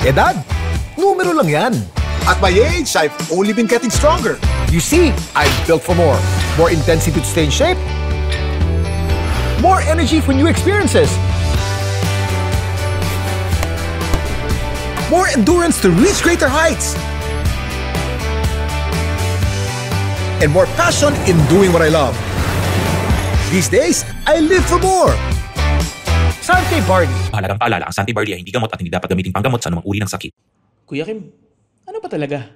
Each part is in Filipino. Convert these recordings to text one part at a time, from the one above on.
Edad, numero lang yan. At my age, I've only been getting stronger. You see, I'm built for more. More intensity to stay in shape. More energy for new experiences. More endurance to reach greater heights. And more passion in doing what I love. These days, I live for more. Sante Barley. Mahalagang paalala, ang Sante Barley ay hindi gamot at hindi dapat gamitin panggamot sa anumang uri ng sakit. Kuya Kim, ano ba talaga?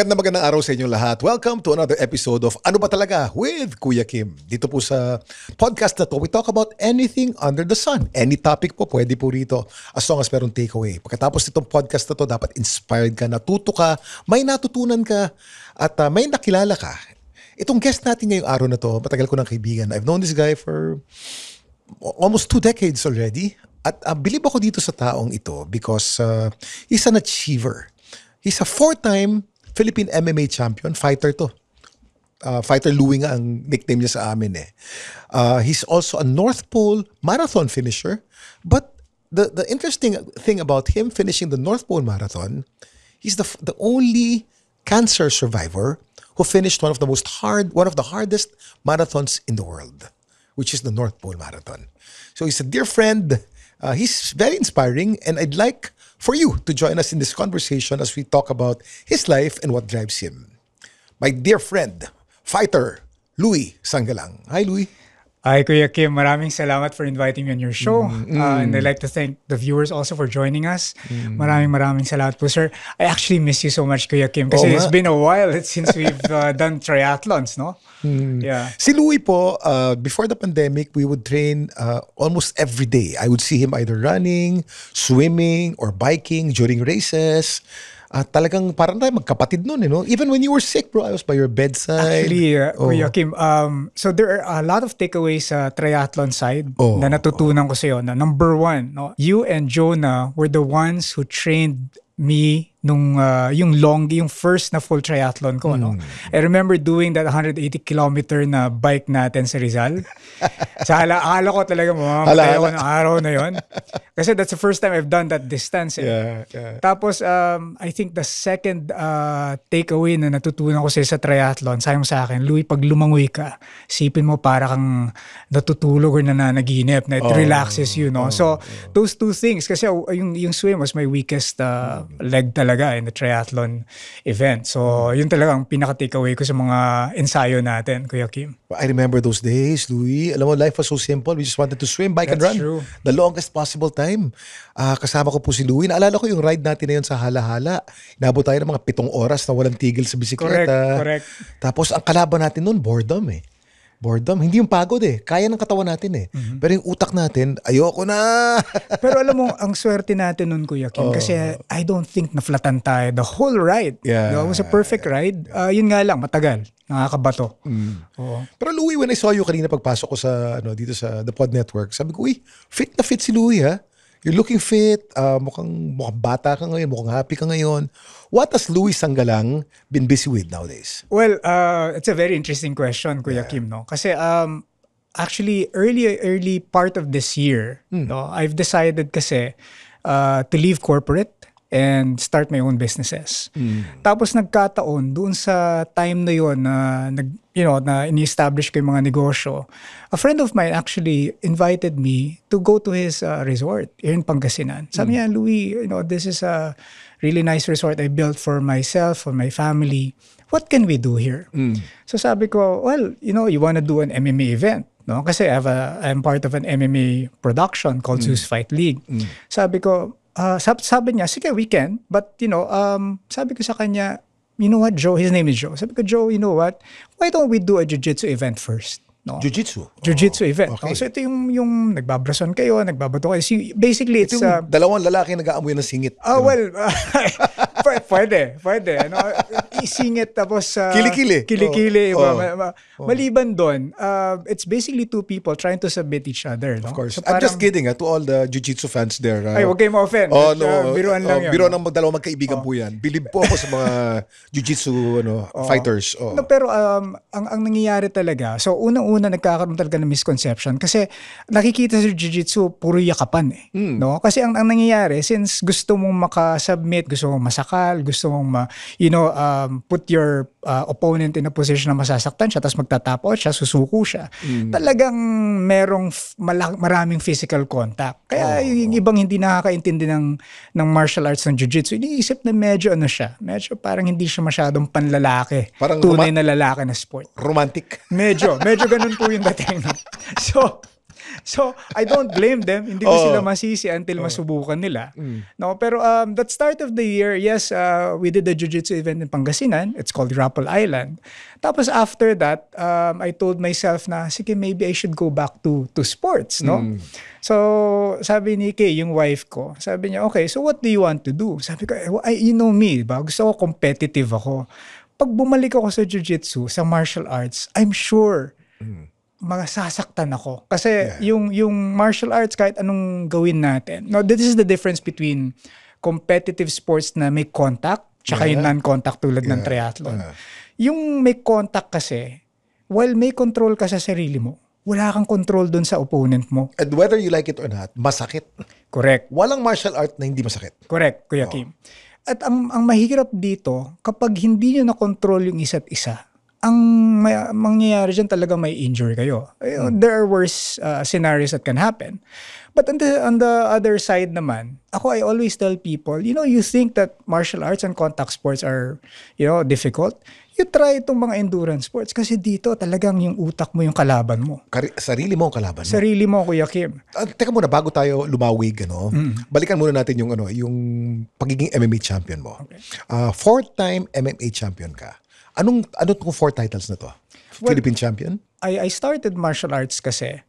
Magandang araw sa inyong lahat. Welcome to another episode of Ano Ba Talaga with Kuya Kim. Dito po sa podcast na to, we talk about anything under the sun. Any topic po, pwede po rito as long as merong takeaway. Pagkatapos nitong podcast na to, dapat inspired ka, natuto ka, may natutunan ka, at may nakilala ka. Itong guest natin ngayong araw na to, matagal ko ng kaibigan. I've known this guy for almost 2 decades already. At believe ako dito sa taong ito because he's an achiever. He's a 4-time Philippine MMA champion, fighter to. Fighter Louie nga ang nickname niya sa amin eh. He's also a North Pole marathon finisher. But the interesting thing about him finishing the North Pole marathon, he's the only cancer survivor who finished one of the hardest marathons in the world, which is the North Pole Marathon. So he's a dear friend. He's very inspiring, and I'd like for you to join us in this conversation as we talk about his life and what drives him. My dear friend, fighter, Louie Sangalang. Hi, Louie. Hi, Kuya Kim. Maraming salamat for inviting me on your show. And I'd like to thank the viewers also for joining us. Maraming salamat po, sir. I actually miss you so much, Kuya Kim, kasi it's been a while since we've done triathlons, no? Yeah. Si Louie po, before the pandemic, we would train almost every day. I would see him either running, swimming, or biking during races. Talagang parang tayo magkapatid nun, Even when you were sick, bro, I was by your bedside. Actually, Kuya Kim, so there are a lot of takeaways sa triathlon side na natutunan ko sa'yo. Na number 1, no, you and Jonah were the ones who trained me nung yung first na full triathlon ko, no? I remember doing that 180-kilometer na bike natin sa Rizal. Sa ala ko talaga mamamatay ako ng araw na yon. Kasi that's the first time I've done that distance. Yeah. Tapos, I think the second takeaway na natutunan ko sa triathlon, sabi mo sa akin, Louie, pag lumangoy ka, sipin mo para kang natutulog or nananaginip, na it relaxes you, no? So, those two things, kasi yung swim was my weakest leg talaga in the triathlon event. So, yun talaga ang pinaka-takeaway ko sa mga ensayo natin, Kuya Kim. I remember those days, Louie. Alam mo, life was so simple. We just wanted to swim, bike, and run. That's true. The longest possible time. Kasama ko po si Louie. Naalala ko yung ride natin na yun sa Hala-Hala. Inabot tayo ng mga 7 oras na walang tigil sa bisikleta. Correct. Tapos, ang kalaban natin noon, boredom eh. Boredom. Hindi yung pagod eh. Kaya ng katawan natin eh. Pero yung utak natin, ayoko na. Pero alam mo, ang swerte natin nun, Kuya Kim, kasi I don't think naflatan tayo the whole ride. Yeah. It was a perfect ride. Yun nga lang, matagal. Nakakabato. Pero Louie, when I saw you kanina pagpasok ko sa dito sa The Pod Network, sabi ko, fit na fit si Louie, ha? You're looking fit, mukhang bata ka ngayon, mukhang happy ka ngayon. What has Louie Sangalang been busy with nowadays? Well, it's a very interesting question, Kuya Kim, no? Kasi actually early part of this year, no, I've decided kasi to leave corporate and start my own businesses. Tapos nagkataon doon sa time na yon na na ini-establish ko yung mga negosyo. A friend of mine actually invited me to go to his resort here in Pangasinan. Sabi niya, Louie, this is a really nice resort I built for myself, for my family. What can we do here? So sabi ko, well, you want to do an MMA event, no? Kasi I'm part of an MMA production called Zeus Fight League. Sabi ko, sabi niya, sige, we can. But, sabi ko sa kanya, you know what, Joe? His name is Joe. Sabi ko, Joe, you know what? Why don't we do a jiu-jitsu event first? No? Jiu-jitsu event. Okay. No? So ito yung nagbabrason kayo, nagbabato kayo. So basically, it's... dalawang lalaki nag-aamoy ng singit. Well, Pwede. Ano, isingit tapos Kilikili. Kilikili. Oh. Maliban doon, it's basically two people trying to submit each other. No? Of course. So I'm just parang- kidding to all the jiu-jitsu fans there. Ay, huwag kayong ma-offend. Biruan lang yun. Biruan ng dalawang magkaibigan po yan. Believe po ako sa mga jiu-jitsu fighters. No, pero ang nangyayari talaga, so unang-una nagkakaroon talaga ng misconception kasi nakikita sa jiu-jitsu puro yakapan no? Kasi ang nangyayari, since gusto mong makasubmit, gusto mong masakal, gusto mong put your opponent in a position na masasaktan siya, tapos magtatap out siya, susuko siya. Talagang merong maraming physical contact. Kaya yung ibang hindi nakakaintindi ng martial arts ng jiu-jitsu, iniisip na medyo medyo parang hindi siya masyadong panlalaki. Parang tunay na lalaki na sport. Romantic. Medyo ganun po yung dating. So I don't blame them. Hindi ko sila masisi until masubukan nila. No, pero that start of the year, yes, we did a jiu-jitsu event in Pangasinan. It's called Rapple Island. Tapos after that, I told myself na, sige, maybe I should go back to sports, no? So sabi ni Kay, yung wife ko, sabi niya, okay, so what do you want to do? Sabi ko, you know me, ba? Gusto ko competitive ako. Pag bumalik ako sa jiu-jitsu, sa martial arts, I'm sure masasaktan ako. Kasi yung martial arts, kahit anong gawin natin. No, this is the difference between competitive sports na may contact tsaka yung non-contact tulad ng triathlon. Yung may contact kasi, while may control ka sa sarili mo, wala kang control dun sa opponent mo. And whether you like it or not, masakit. Correct. Walang martial art na hindi masakit. Correct, Kuya Kim. At ang mahirap dito, kapag hindi nyo na-control yung isa't isa, ang mangyayari dyan talaga may injury kayo. There are worse scenarios that can happen. But on the other side naman, I always tell people, you think that martial arts and contact sports are, difficult. You try itong mga endurance sports kasi dito talagang yung utak mo yung kalaban mo. Sarili mo ang kalaban mo. Sarili mo, Kuya Kim. Teka muna, bago tayo lumawig, balikan muna natin yung pagiging MMA champion mo. Okay. 4-time MMA champion ka. Ano tong 4 titles na to? Philippine champion? I started martial arts kasi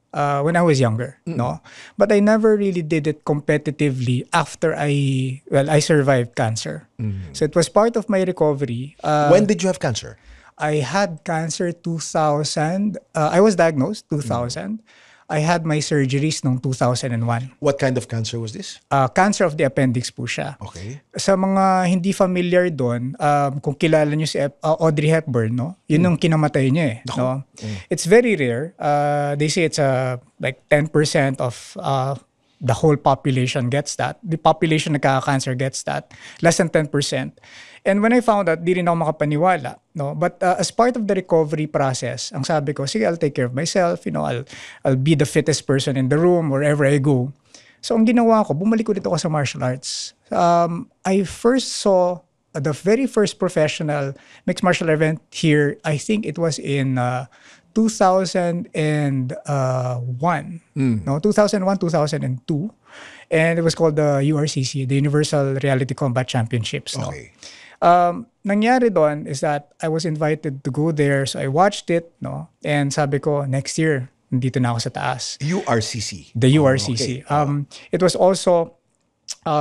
when I was younger, no? But I never really did it competitively after I survived cancer. So it was part of my recovery. When did you have cancer? I had cancer 2000. I was diagnosed 2000. I had my surgeries noong 2001. What kind of cancer was this? Cancer of the appendix po siya. Okay. Sa mga hindi familiar doon, kung kilala niyo si Audrey Hepburn, no? Yun yung kinamatay niya no? It's very rare. They say it's like 10% of the whole population gets that. The population nagkaka-cancer gets that. Less than 10%. And when I found out, di rin ako makapaniwala. No? But as part of the recovery process, ang sabi ko, sige, I'll take care of myself. I'll be the fittest person in the room wherever I go. So ang ginawa ko, bumalik ulit ako sa martial arts. I first saw the very first professional mixed martial event here. I think it was in 2001. No, 2001, 2002. And it was called the URCC, the Universal Reality Combat Championships. No? Okay. Nangyari doon is that I was invited to go there. So I watched it, no? And sabi ko, next year, nandito na ako sa taas. URCC. The URCC. Okay. It was also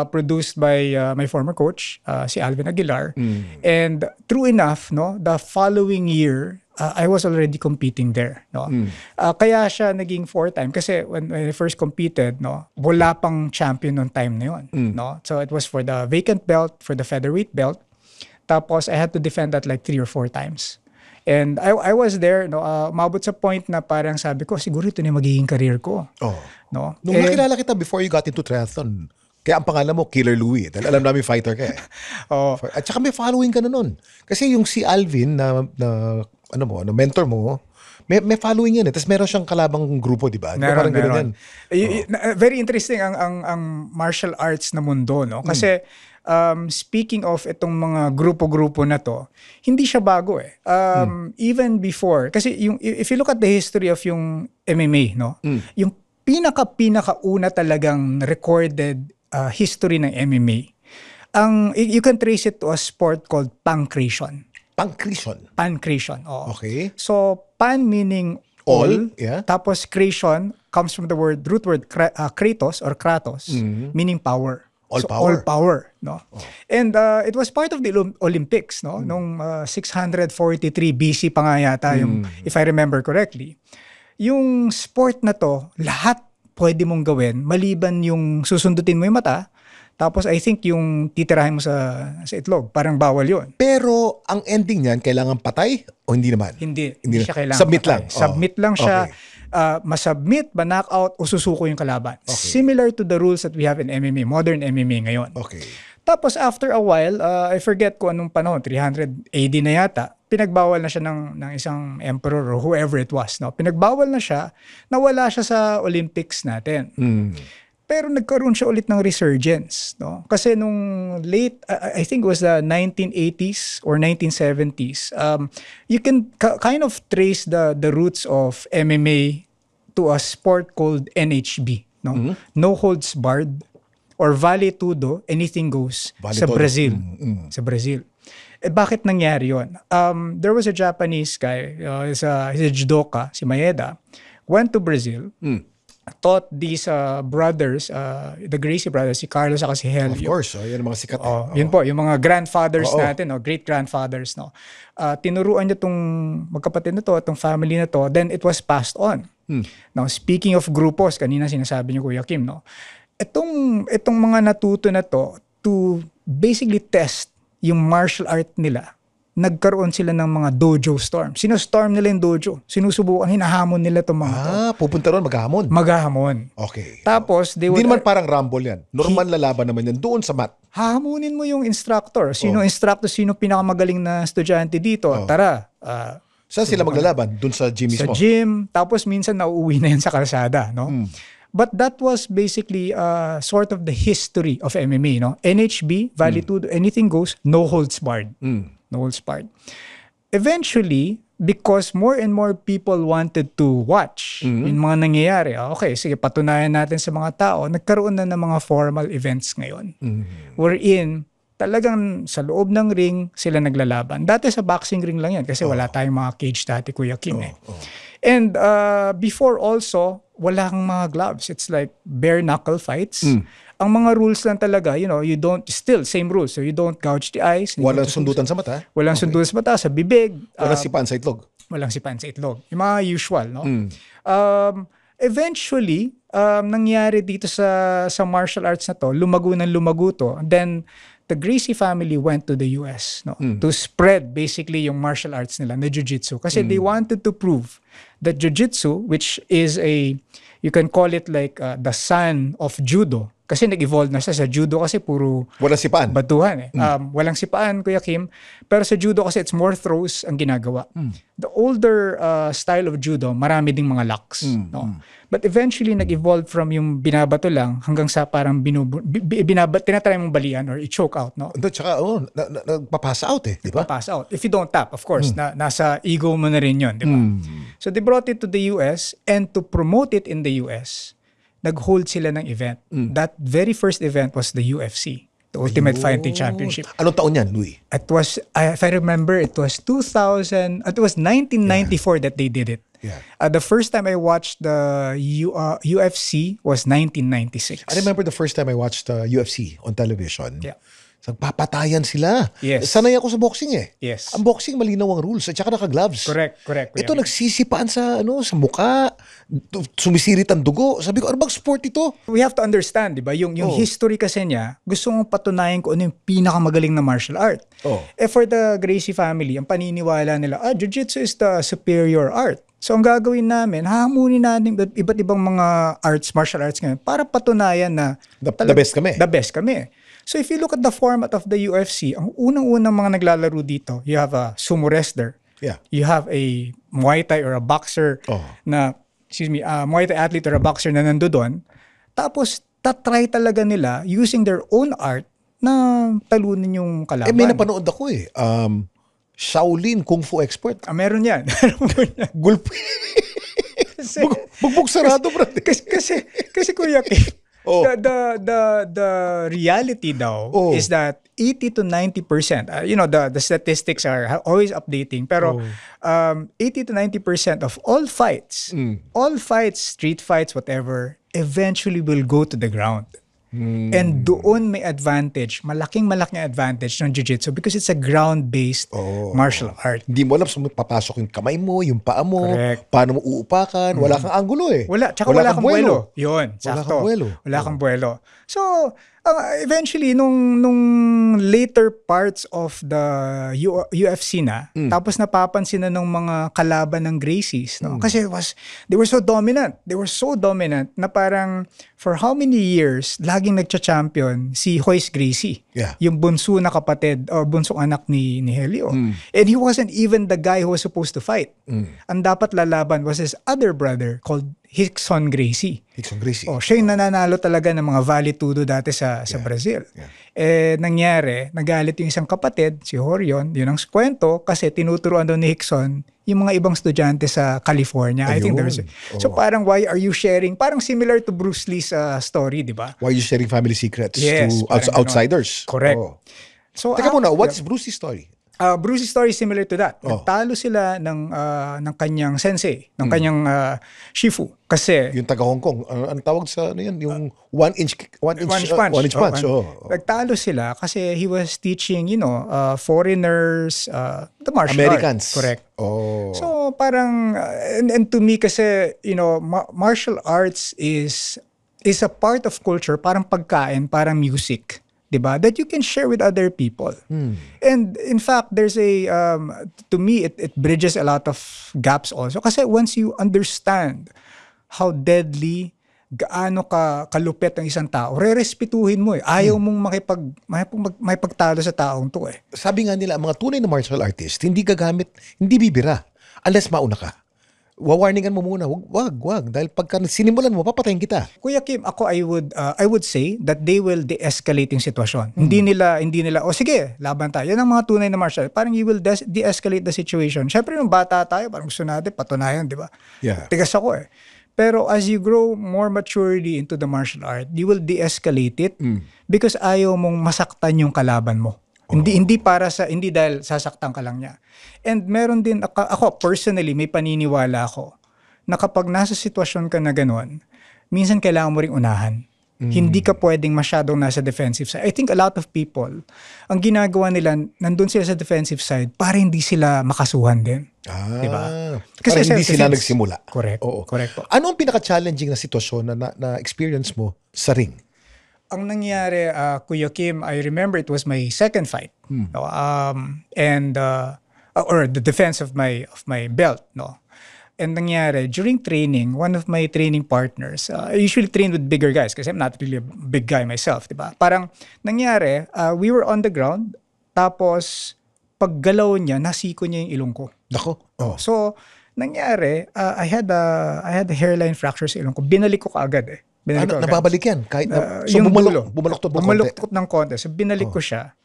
produced by my former coach, si Alvin Aguilar. And true enough, no, the following year, I was already competing there. No? Kaya siya naging 4-time kasi when I first competed, no, wala pang champion noong time na yun. No? So it was for the vacant belt, for the featherweight belt. Tapos I had to defend that like 3 or 4 times. And I was there, no, mabot sa point na parang sabi ko, siguro ito na yung magiging career ko. No? Nung nakilala kita before you got into triathlon, kaya ang pangalan mo, Killer Louie. Dahil alam namin fighter ka eh. At saka may following ka na nun. Kasi yung si Alvin na mentor mo, may following yan eh. Tapos meron siyang kalabang grupo, di ba? Meron. Very interesting ang martial arts na mundo, no? Kasi speaking of itong mga grupo-grupo na to, hindi siya bago eh. Even before, kasi if you look at the history of yung MMA, no? Yung pinaka-una talagang recorded history ng MMA, you can trace it to a sport called pancration. Pancration, oo. Okay. So, pan meaning all, yeah. Tapos creation comes from the root word kratos or kratos, meaning power. All So, power. all power, no? And it was part of the Olympics, no? Nung 643 BC pa nga yata yung, if I remember correctly. Yung sport na to, lahat pwede mong gawin maliban yung susundutin mo yung mata. Tapos I think yung titirahin mo sa itlog, parang bawal yun. Pero ang ending niyan, kailangan patay o hindi naman? Hindi na- siya kailangan Submit patay. lang. Submit lang siya. Okay. Masubmit, ma-knockout o susuko yung kalaban. Similar to the rules that we have in MMA, modern MMA ngayon. Okay. Tapos after a while, I forget kung anong panahon, 300 AD na yata, pinagbawal na siya ng isang emperor or whoever it was. No? Pinagbawal na siya, nawala siya sa Olympics natin. Pero nagkaroon siya ulit ng resurgence. No? Kasi nung late, I think it was the 1980s or 1970s, you can kind of trace the roots of MMA to a sport called NHB. No, no holds barred or vale tudo, anything goes Vale sa todo. Brazil. Sa Brazil. Eh bakit nangyari yun? There was a Japanese guy, he's a judoka, si Maeda, went to Brazil, taught these brothers, the Gracie brothers, si Carlos at si Helio. Of course. Yan ang mga sikat. Yun po, yung mga grandfathers Oo. natin, great-grandfathers. No? Tinuruan niya itong magkapatid na to, itong family na to, then it was passed on. Now, speaking of grupos, kanina sinasabi niyo Kuya Kim, no? Itong mga natuto na to basically test yung martial art nila, nagkaroon sila ng mga dojo storm. Sinostorm nila yung dojo. Sinusubukan, hinahamon nila itong mga to. Pupunta ron, maghahamon. Maghahamon. Okay. Tapos, they Hindi would naman parang rumble yan. Normal lalaban naman yan doon sa mat. hahamunin mo yung instructor. Sino instructor, sino pinakamagaling na estudyante dito? Tara. Saan sila maglalaban? Doon sa gym Sa mismo? gym. Tapos minsan nauuwi na yan sa kalsada. No? But that was basically sort of the history of MMA. No? NHB, Vale Tudo, anything goes, no holds barred. No holds barred. Eventually, because more and more people wanted to watch yung mga nangyayari, okay, sige, patunayan natin sa mga tao, nagkaroon na ng mga formal events ngayon. Wherein, talagang sa loob ng ring, sila naglalaban. Dati sa boxing ring lang yan kasi wala tayong mga cage dati, Kuya Kim. And before also, wala kang mga gloves. It's like bare knuckle fights. Ang mga rules lang talaga, you don't, still, same rules. So you don't gouge the eyes. Walang sundutan sa mata? Walang sundutan sa mata, sa bibig. Walang sipaan sa itlog? Walang sipan sa itlog. Yung mga usual, no? Eventually, nangyari dito sa martial arts na to, lumago to. And then, the Gracie family went to the US, no? To spread basically yung martial arts nila, na jiu-jitsu. Kasi they wanted to prove that jiu-jitsu, which is you can call it like the son of judo. Kasi nag-evolve na siya sa judo kasi puro Walang sipaan? batuhan. Walang sipaan, Kuya Kim. Pero sa judo kasi it's more throws ang ginagawa. The older style of judo, marami ding mga locks. No? But eventually, nag-evolve from yung binabato lang hanggang sa parang tinatry mong balian or i-choke out. No? Tsaka, nagpapasa out di ba? Pass out. If you don't tap, of course, nasa ego mo na rin yun. Di ba? So they brought it to the US, and to promote it in the US, nag-hold sila ng event. That very first event was the UFC, the Ultimate Fighting Championship. Anong taon yan, Louie? It was, if I remember, it was 1994 that they did it. Yeah. The first time I watched the UFC was 1996. I remember the first time I watched UFC on television. Yeah. Nagpapatayan sila. Yes. Sanay ako sa boxing Yes. Ang boxing malinaw ang rules at saka naka-gloves. Correct. Ito nagsisipaan sa sa mukha, sumisirit ang dugo. Sabi ko, ano bang sport ito? We have to understand, di ba? Yung history kasi niya, gusto mong patunayan kung ano yung pinakamagaling na martial art. For the Gracie family, ang paniniwala nila, jiu-jitsu is the superior art. So ang gagawin namin, hahamunin natin iba't ibang mga martial arts ngayon para patunayan na The best kami. The best kami. So if you look at the format of the UFC, ang unang-unang mga naglalaro dito, you have a sumo wrestler. Yeah. You have a Muay Thai or a boxer Muay Thai athlete or a boxer na nando doon. Tapos, tatry talaga nila using their own art na talunin yung kalaban. May napanood ako Shaolin Kung Fu expert. Meron yan. Gulp. Bugbog sarado, brad. Kasi Kuya Kim, the reality daw is that 80 to 90%, the statistics are always updating, pero 80 to 90% of all fights, street fights, whatever, eventually will go to the ground. And doon may advantage, malaking advantage ng jiu-jitsu because it's a ground-based martial art. Hindi mo alam saan papasok yung kamay mo, yung paa mo, Correct. paano mo uupakan, wala kang anggulo eh. Wala kang buwelo. Yun, Wala sakto. kang buwelo. Wala kang buwelo. So, eventually, nung later parts of the UFC na, tapos napapansin na ng mga kalaban ng Gracies, no? Kasi they were so dominant. They were so dominant na parang for how many years, laging nagcha-champion si Royce Gracie. Yeah. Yung bunso na kapatid or bunsong anak ni Helio. And he wasn't even the guy who was supposed to fight. Ang dapat lalaban was his other brother called Rickson Gracie. Rickson Gracie. Siya yung nananalo talaga ng mga Vale Tudo dati sa Brazil. Nangyari, nagalit yung isang kapatid, si Horion, yun ang kwento, kasi tinuturuan daw ni Rickson yung mga ibang estudyante sa California. I think there's So parang why are you sharing? Parang similar to Bruce Lee's story, di ba? Why are you sharing family secrets Yes, to parang outsiders? Correct. Oh. So, Teka muna, what's Bruce's story? Bruce's story is similar to that. Nagtalo sila ng kanyang sensei, ng kanyang shifu. Kasi Yung taga Hong Kong, ang tawag sa ano yan? Yung one inch punch. Nagtalo sila kasi he was teaching, foreigners, the martial Americans. arts. Correct. Oh. So parang, and to me kasi, martial arts is a part of culture, parang pagkain, parang music. Diba? That you can share with other people. And in fact, there's to me, it bridges a lot of gaps also. Kasi once you understand how deadly, gaano kalupit ang isang tao, rerespetuhin mo eh. Ayaw mong makipagtalo sa taong to eh. Sabi nga nila, ang mga tunay na martial artist, hindi bibira. Unless mauna ka. Wawarningan mo muna, wag. Dahil pagka sinimulan mo, papatayin kita. Kuya Kim, ako I would say that they will de-escalate yung sitwasyon. Hindi nila, sige, laban tayo. Yan ang mga tunay na martial art. Parang you will de-escalate the situation. Syempre, nung bata tayo, parang gusto natin, patunayan, di ba? Yeah. Tigas ako eh. Pero as you grow more maturely into the martial art, you will de-escalate it because ayaw mong masaktan yung kalaban mo. Hindi dahil sasaktan ka lang niya. And meron din ako personally may paniniwala ako na kapag nasa sitwasyon ka na gano'n, minsan kailangan mo ring unahan. Hindi ka pwedeng masyadong nasa defensive side. I think a lot of people, ang ginagawa nila, nandun sila sa defensive side para hindi sila makasuhan din. Diba? Kasi hindi sila nagsimula. Correct. Oo. Correct po. Ano ang pinaka-challenging na sitwasyon na experience mo sa ring? Ang nangyari, Kuya Kim, I remember it was my second fight. No? Or the defense of my belt. No? And nangyari, during training, one of my training partners, I usually train with bigger guys kasi I'm not really a big guy myself. Diba? Parang nangyari, we were on the ground, tapos paggalaw niya, nasiko niya yung ilong ko. Nako. Oh. So, nangyari, I had a hairline fracture sa ilong ko. Binalik ko kaagad eh. Nababalik yan? Kahit so yung bumaluktot ng konti. So binalik ko siya.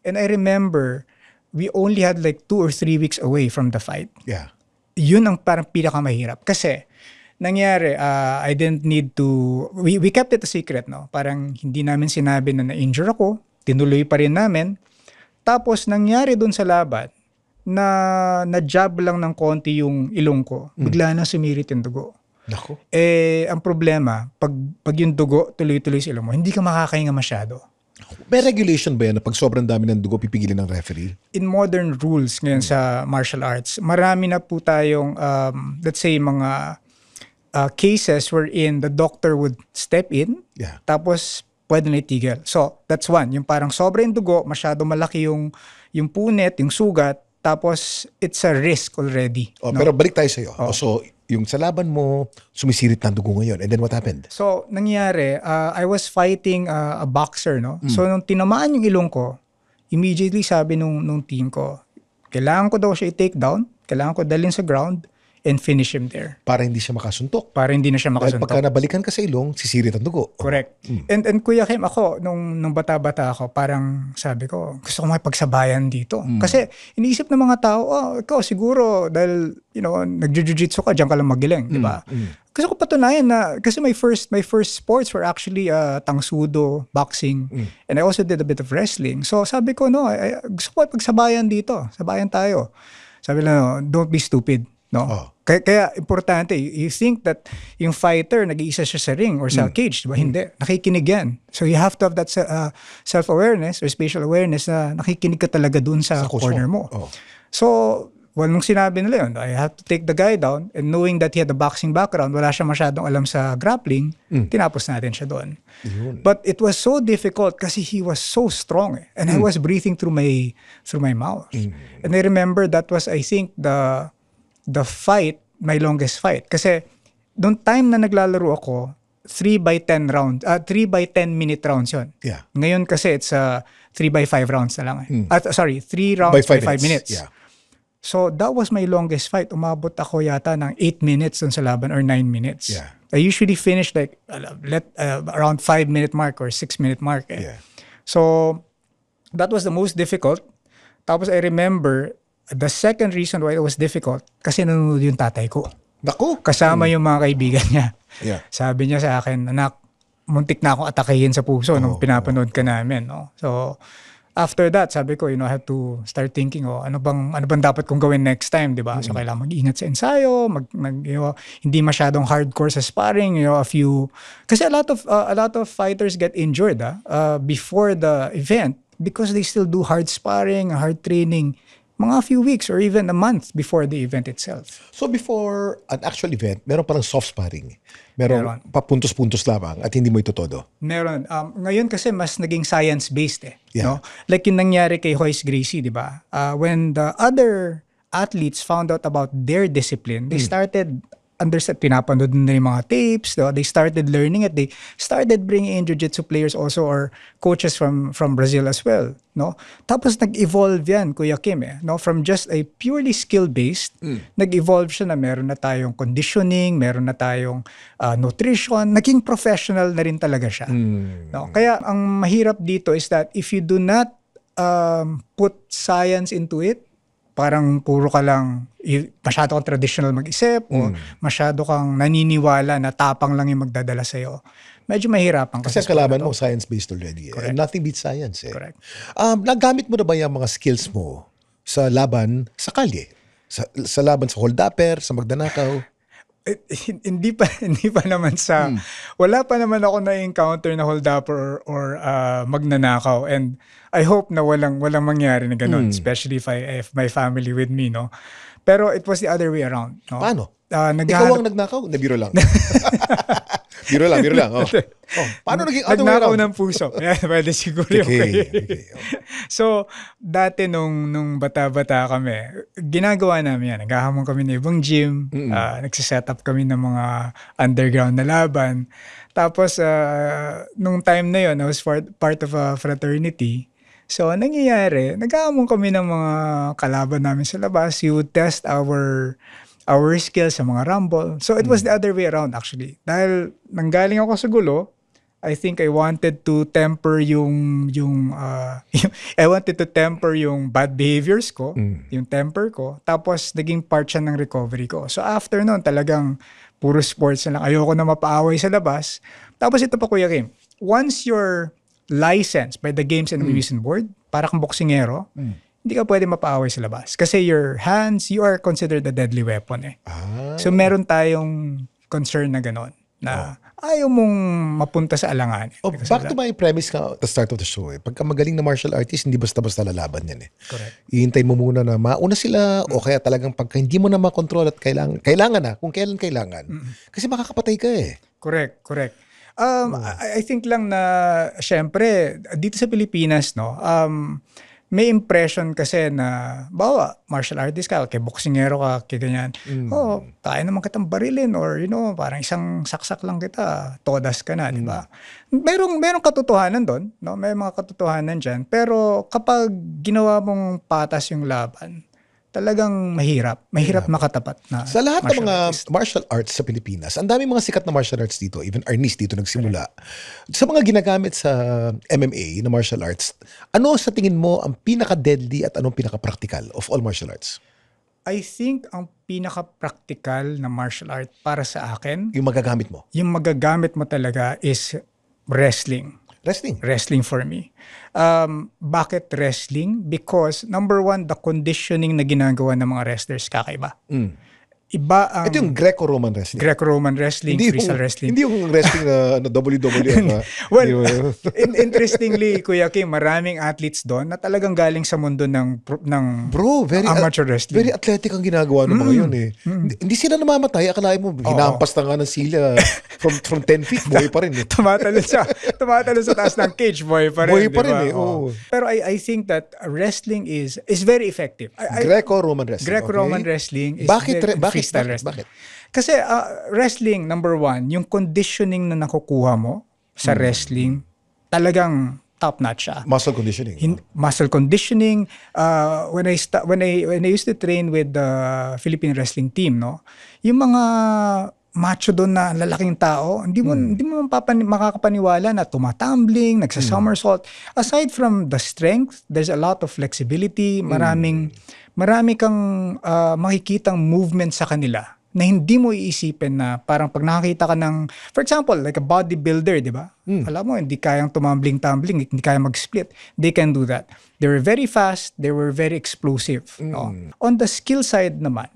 And I remember, we only had like 2 or 3 weeks away from the fight. Yeah. Yun ang parang pinakamahirap. Kasi, nangyari, I didn't need to, we kept it a secret, no? Parang hindi namin sinabi na na-injure ako. Tinuloy pa rin namin. Tapos, nangyari dun sa laban, na-jab lang ng konti yung ilong ko. Bigla na sumirit yung dugo. Nako. Ang problema, pag yung dugo tuloy-tuloy sa ilong mo, hindi ka makakahinga masyado. May regulation ba yan na pag sobrang dami ng dugo, pipigilin ng referee? In modern rules ngayon sa martial arts, marami na po tayong, let's say, mga cases wherein the doctor would step in, tapos pwede na itigil. So, that's one. Yung parang sobrang dugo, masyado malaki yung punit, yung sugat, tapos it's a risk already. No? Pero balik tayo sa'yo. So, yung sa laban mo, sumisirit ng dugo ngayon. And then what happened? So, nangyari, I was fighting a boxer, no? So, nung tinamaan yung ilong ko, immediately sabi nung team ko, kailangan ko daw siya i-take down, kailangan ko dalhin sa ground, and finish him there. Para hindi siya makasuntok. Para hindi na siya Dahil makasuntok. pagka nabalikan ka sa ilong, sisirit ang dugo. Correct. And Kuya Kim, ako, nung bata-bata ako, parang sabi ko, gusto ko makipagsabayan dito. Kasi iniisip ng mga tao, ikaw siguro, dahil, nag-jiu-jitsu ka, diyan ka lang magiling, di ba? Gusto ko patunayan na, kasi my first sports were actually tangsudo, boxing, and I also did a bit of wrestling. So sabi ko, gusto ko makipagsabayan dito. Sabayan tayo. Sabi lang, don't be stupid. No? Kaya importante, you think that yung fighter, nag-iisa siya sa ring or sa cage, diba? Hindi. Nakikinig yan. So you have to have that self-awareness or spatial awareness na nakikinig ka talaga dun sa corner mo. So, nung sinabi nila yun, I have to take the guy down, and knowing that he had a boxing background, wala siya masyadong alam sa grappling, tinapos natin siya doon. But it was so difficult kasi he was so strong, and I was breathing through my mouth. And I remember that was, I think, the fight, my longest fight. Kasi noong time na naglalaro ako, 3 by 10 minute rounds yun. Yeah. Ngayon kasi it's 3 by 5 rounds na lang. 3 rounds by 5 minutes. Yeah. So that was my longest fight. Umabot ako yata ng 8 minutes dun sa laban or 9 minutes. Yeah. I usually finish like around 5-minute mark or 6-minute mark. Yeah. So that was the most difficult. Tapos I remember the second reason why it was difficult kasi nanonood yung tatay ko. Naku! Kasama yung mga kaibigan niya. Yeah. Sabi niya sa akin, anak, muntik na akong atakihin sa puso nung pinapanood ka namin. No? So after that, sabi ko, I have to start thinking, ano bang dapat kong gawin next time, di ba? So, kailangan mag-ingat sa ensayo, hindi masyadong hardcore sa sparring, kasi a lot of fighters get injured before the event because they still do hard sparring, hard training, mga few weeks or even a month before the event itself. So before an actual event, meron parang soft sparring. Meron papuntos-puntos lamang at hindi mo itutodo. Meron. Ngayon kasi mas naging science-based Yeah. no? Like yung nangyari kay Royce Gracie, di ba? When the other athletes found out about their discipline, they started pinapanood na yung mga tapes, no? They started learning it. They started bringing in jiu-jitsu players also or coaches from Brazil as well. No? Tapos nag-evolve yan, Kuya Kim. No? From just a purely skill-based, nag-evolve siya na meron na tayong conditioning, meron na tayong nutrition, naging professional na rin talaga siya. No? Kaya ang mahirap dito is that if you do not put science into it, parang puro ka lang, masyado kang traditional mag-isip o masyado kang naniniwala na tapang lang yung magdadala sa'yo. Medyo mahirapan. Kasi ang kalaban mo, science-based already. And nothing beats science. Correct. Nagamit mo na ba yung mga skills mo sa laban sa kalye? Sa laban sa hold-upper, sa magdanakaw? Hindi pa naman wala pa naman ako na-encounter na hold-upper or magnanakaw, and I hope na walang mangyari na ganun, especially if my family with me, no? Pero it was the other way around, no? Paano? Ikaw ang nagnakaw? Biro lang. Biro lang. Paano naging other way nagnakaw around? ng puso. Yan, pwede siguro yung So, dati nung bata-bata kami, ginagawa namin yan. Naghahamon kami ng ibang gym, nagsiset up kami ng mga underground na laban. Tapos, nung time na yun, I was part of a fraternity. So, nangyayari, naghahamon kami ng mga kalaban namin sa labas. You would test our skills sa mga rumble. So, it was the other way around actually. Dahil nanggaling ako sa gulo, I think I wanted to temper yung bad behaviors ko, yung temper ko. Tapos, naging part siya ng recovery ko. So, after nun, talagang puro sports na lang. Ayoko na mapaaway sa labas. Tapos, ito pa, Kuya Kim. Once you're licensed by the Games and Amusement Board, para kang boksingero, hindi ka pwede mapaaway sa labas. Kasi your hands, you are considered a deadly weapon . So meron tayong concern na gano'n, na ayaw mong mapunta sa alangan. Back to my premise ka at the start of the show. Pagka magaling na martial artist, hindi basta-basta lalaban yan . Correct. Ihintay mo muna na mauna sila o kaya talagang pagka hindi mo na makontrol at kailangan na, kung kailan kailangan. Kasi makakapatay ka . Correct. I think lang na, syempre, dito sa Pilipinas, no, may impression kasi na, bawa, martial artist ka, kay boksingero ka, kay ganyan, kaya naman kitang barilin or, parang isang saksak lang kita, todas ka na, di ba? Merong katotohanan doon, no? May mga katotohanan dyan. Pero kapag ginawa mong patas yung laban, talagang mahirap makatapat na sa lahat ng mga artist. martial arts sa Pilipinas, ang dami mga sikat na martial arts dito, even Arnis dito nagsimula. Sa mga ginagamit sa MMA na martial arts, ano sa tingin mo ang pinaka-deadly at anong pinaka-practical of all martial arts? I think ang pinaka-practical na martial art para sa akin, Yung magagamit mo? yung magagamit mo talaga is wrestling. Wrestling for me. Bakit wrestling? Because number one, the conditioning na ginagawa ng mga wrestlers kakaiba. Iba ang Ito yung Greco-Roman wrestling. Greco-Roman wrestling, freestyle wrestling. Hindi yung wrestling na WWF. Well, interestingly, Kuya Kim, maraming athletes doon na talagang galing sa mundo ng Bro, very amateur wrestling. Very athletic ang ginagawa ng mga yun eh. Hindi sila namamatay. Akalain mo, hinampas na nga ng sila from 10 feet. Buhay pa rin eh. Tumatalon sa taas ng cage, boy pa rin. Buhay pa diba? rin eh. Oo. Pero I think that wrestling is very effective. Greco-Roman wrestling. Greco-Roman wrestling is freestyle wrestling. Bakit? Kasi wrestling, number one, yung conditioning na nakukuha mo sa wrestling, talagang top-notch siya. Muscle conditioning. Muscle conditioning. When I used to train with the Philippine wrestling team, no, yung mga macho doon na lalaking tao, hindi mo makakapaniwala na tumatumbling, nagsa-somersault. Aside from the strength, there's a lot of flexibility. Marami kang makikitang movement sa kanila na hindi mo iisipin na parang pag nakakita ka ng, for example, like a bodybuilder, di ba? Alam mo, hindi kayang tumambling-tumbling, hindi kayang mag-split. They can do that. They were very fast, they were very explosive. No? On the skill side naman,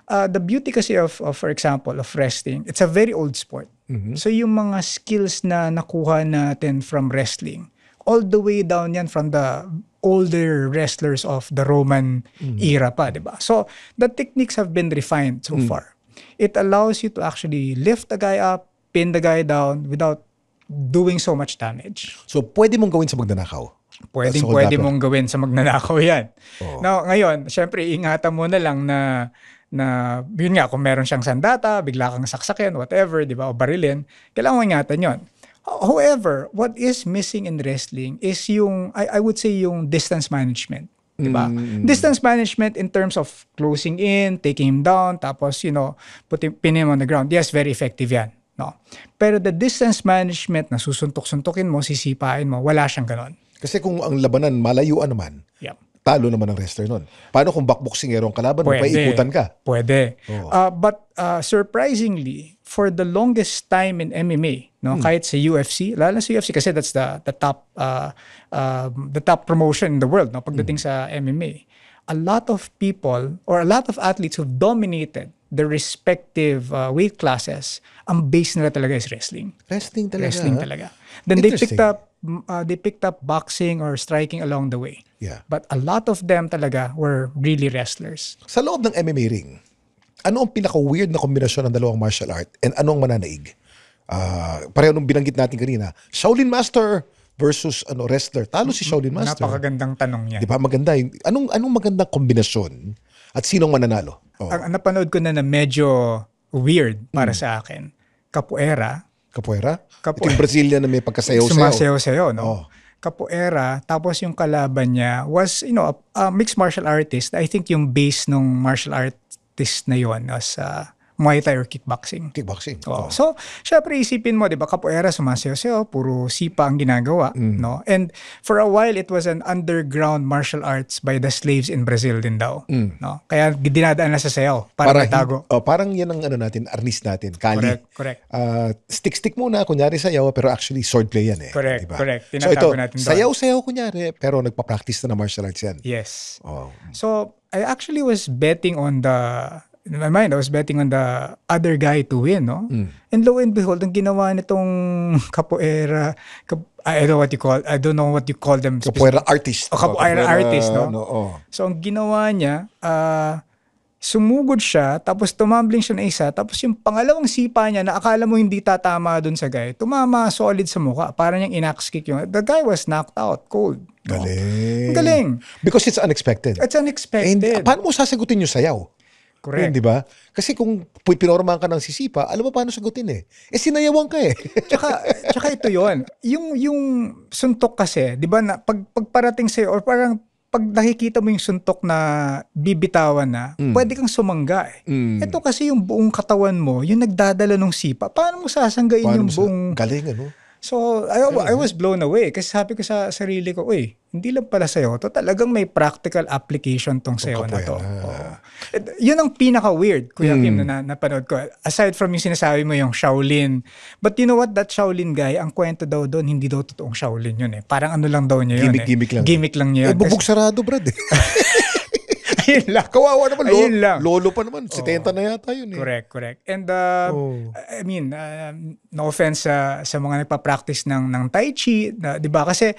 the beauty kasi of, for example, of wrestling, it's a very old sport. So yung mga skills na nakuha natin from wrestling, all the way down yan from the older wrestlers of the Roman era pa, di ba? So the techniques have been refined so far. It allows you to actually lift the guy up, pin the guy down without doing so much damage. So, pwede mong gawin sa magnanakaw? Pwede mong gawin sa magnanakaw yan. Now, ngayon, syempre, ingatan mo na lang na yun nga, kung meron siyang sandata, bigla kang saksakin, whatever, di ba, o barilin, kailangan mo ingatan yun. However, what is missing in wrestling is yung, I would say, yung distance management. Diba? Distance management in terms of closing in, taking him down, tapos, pin him on the ground. Yes, very effective yan. No? Pero the distance management na susuntok-suntokin mo, sisipain mo, wala siyang ganon. Kasi kung ang labanan, malayuan naman, talo naman ang wrestler nun. Paano kung backboxingero ang kalaban mo, paikutan ka? Pwede. But surprisingly, for the longest time in MMA, no, kahit sa UFC, lalo sa UFC kasi that's the top promotion in the world, no, pagdating sa MMA. A lot of people or a lot of athletes who've dominated the respective weight classes, ang base nila talaga is wrestling. Wrestling talaga. Then they picked up boxing or striking along the way. Yeah. But a lot of them talaga were really wrestlers. Sa loob ng MMA ring, ano ang pinaka-weird na kombinasyon ng dalawang martial art and ano ang mananaig? Pareho nung binanggit natin kanina, Shaolin Master versus wrestler. Talo si Shaolin Master. Napakagandang tanong yan. Di ba? Maganda. Anong magandang kombinasyon at sinong mananalo? Ang napanood ko na medyo weird para sa akin, Capoeira. Capoeira? Ito yung Brazilian na may pagkasayaw-sayaw. Sumasayaw-sayaw, no? Capoeira, tapos yung kalaban niya was, a mixed martial artist. I think yung base nung martial artist na yun was Muay Thai or kickboxing. So, syempre isipin mo, di ba, Capoeira, sumasayaw-sayaw, puro sipa ang ginagawa, no? And for a while, it was an underground martial arts by the slaves in Brazil din daw, no? Kaya dinadaan na sa sayaw para matago. Parang yan ang arnis natin, kali. Correct. Stick muna, kunyari sayaw, pero actually swordplay yan eh. Correct. So ito, natin doon. sayaw-sayaw kunyari, pero nagpa-practice na ng martial arts yan. Yes. So, I actually was betting on in my mind, I was betting on the other guy to win, no? And lo and behold, ang ginawa nitong Capoeira, I don't know what you call them. Capoeira artist. Capoeira artist, no? So, ang ginawa niya, sumugod siya, tapos tumambling siya na isa, tapos yung pangalawang sipa niya na akala mo hindi tatama dun sa guy, tumama solid sa mukha. Parang yung in-axe kick yung, the guy was knocked out, cold. Galing. Because it's unexpected. It's unexpected. Paano mo sasagutin yung sayaw? Correct. Di ba? Kasi kung pinormahan ka ng sisipa, alam mo paano sagutin eh. Sinayawan ka eh. tsaka ito yon. Yung suntok kasi, di ba, na pagparating sa'yo, or parang pag nakikita mo yung suntok na bibitawan na, pwede kang sumangga eh. Ito kasi yung buong katawan mo, yung nagdadala ng sipa, paano mo sasanggain yung buong... Galing, ano? So, I was blown away kasi sabi ko sa sarili ko, hindi lang pala sayo to, talagang may practical application tong sayo na to. Yun ang pinaka-weird, Kuya Kim, na napanood ko. Aside from yung sinasabi mo yung Shaolin. But you know what, that Shaolin guy, ang kwento daw doon, hindi daw totoong Shaolin yun eh. Parang ano lang daw niya yun Gimmick lang. Gimmick lang niya yun. Bubog sarado, brad. Ayun lang. Kawawa naman, Ayun lang. lolo pa naman. 70 na yata yun eh. Correct. And I mean, no offense sa mga nagpa-practice ng Tai Chi, 'di ba? Kasi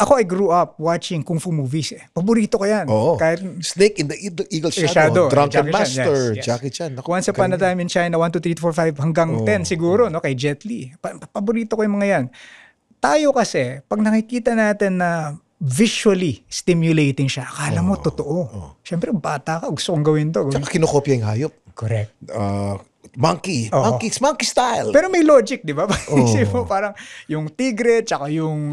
ako, I grew up watching Kung Fu movies eh. Paborito ko yan. Oo. Kahit Snake in the Eagle Shadow, Drunken Jackie Chan, Master, yes. Jackie Chan. Naku, Once Upon a galing. Time in China, 1, 2, 3, 4, 5 hanggang 10 siguro, no, kay Jet Li. Paborito ko yung mga yan. Tayo kasi, pag nakikita natin na visually stimulating siya, akala mo totoo. Siyempre, bata ka, gusto kong gawin to. Tsaka kinokopya yung hayop. Correct. Monkey monkey style. Pero may logic, di ba? Isip mo parang yung tigre tsaka yung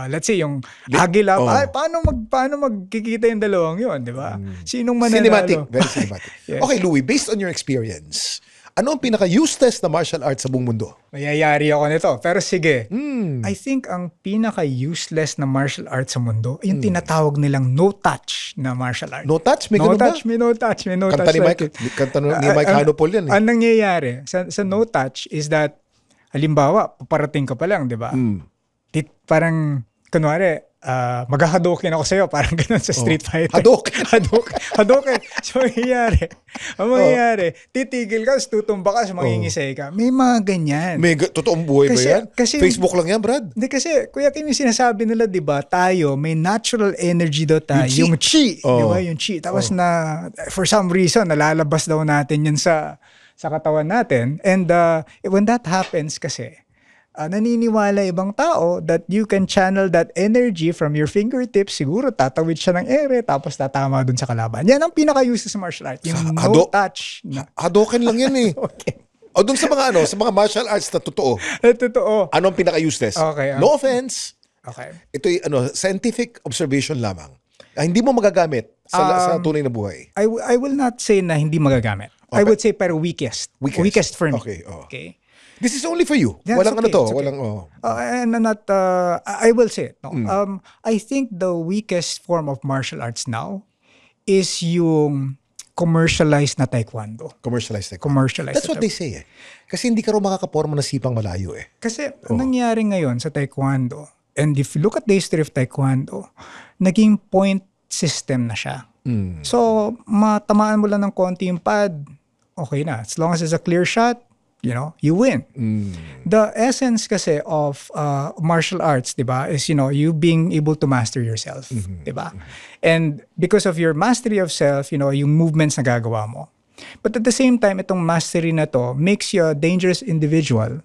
let's say yung agila, ay, paano magkikita yung dalawang yun, di ba? Sinong mananalo? Cinematic, very cinematic. Yes. Okay, Louie, based on your experience, ano ang pinaka-useless na martial arts sa buong mundo? Mayayari ako nito. Pero sige, I think ang pinaka-useless na martial arts sa mundo, yung tinatawag nilang no-touch na martial arts. No touch? May No ganun ba? touch, may no touch. Kanta ni Mike, kanta ni Mike Hanopol yan eh. Ang nangyayari sa no touch is that, halimbawa, paparating ka pa lang, di ba? Parang, kunwari, mag-hadoken ako sa'yo, parang ganun sa Street Fighter. Hadoken. So, mangyayari, titigil ka, tutumba ka, mangingisay ka. May mga ganyan. May totoong buhay ba yan? Facebook lang yan, Brad? Hindi kasi, Kuya Kim, yung sinasabi nila, di ba, tayo, may natural energy daw tayo. Yung chi. Di ba? Yung chi. Tapos for some reason, nalalabas daw natin yan sa katawan natin. And when that happens kasi, naniniwala ibang tao that you can channel that energy from your fingertips. Siguro tatawid siya ng ere tapos tatama dun sa kalaban. Yan ang pinaka-useless sa martial art. Yung no touch. Hadoken lang yan eh. O dun sa mga martial arts na totoo. Totoo. Ano ang pinaka-useless? Okay. No offense. Okay. Ito'y scientific observation lamang. Hindi mo magagamit sa tunay na buhay. I will not say na hindi magagamit. Okay. I would say pero weakest. Weakest for me. Okay. Okay. This is only for you. That's Walang okay, ano to. it's okay. Walang, And not, I will say it. No? I think the weakest form of martial arts now is yung commercialized na taekwondo. commercialized taekwondo. Commercialized. That's what they say eh. Kasi hindi ka rin makakaporma na sipang malayo eh. Kasi ang nangyari ngayon sa taekwondo, and if you look at the history of taekwondo, naging point system na siya. So, matamaan mo lang ng konti yung pad, okay na. As long as it's a clear shot, you win. The essence kasi of martial arts, diba, is, you being able to master yourself, diba? And because of your mastery of self, yung movements na gagawa mo. But at the same time, itong mastery na to makes you a dangerous individual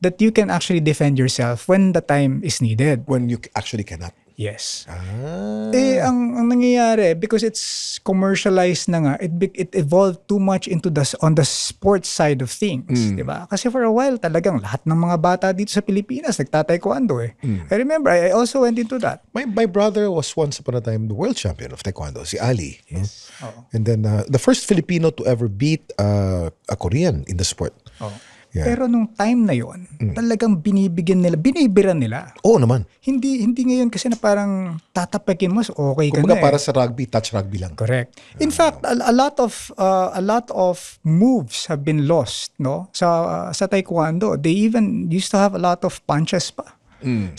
that you can actually defend yourself when the time is needed. When you actually cannot. Yes. Ang nangyayari, because it's commercialized na nga, it evolved too much into on the sports side of things, di ba? Kasi for a while talagang lahat ng mga bata dito sa Pilipinas nagta-taekwondo eh. I remember, I also went into that. My brother was once upon a time the world champion of taekwondo, si Ali. Yes. And then the first Filipino to ever beat a Korean in the sport. Yeah. Pero nung time na yon, talagang binibiran nila. Oo naman. Hindi ngayon kasi na parang tatapakin mo, so okay ka Kumbaga na eh. para sa rugby, touch rugby lang. Correct. In fact, a lot of moves have been lost, no? Sa taekwondo, they even used to have a lot of punches pa.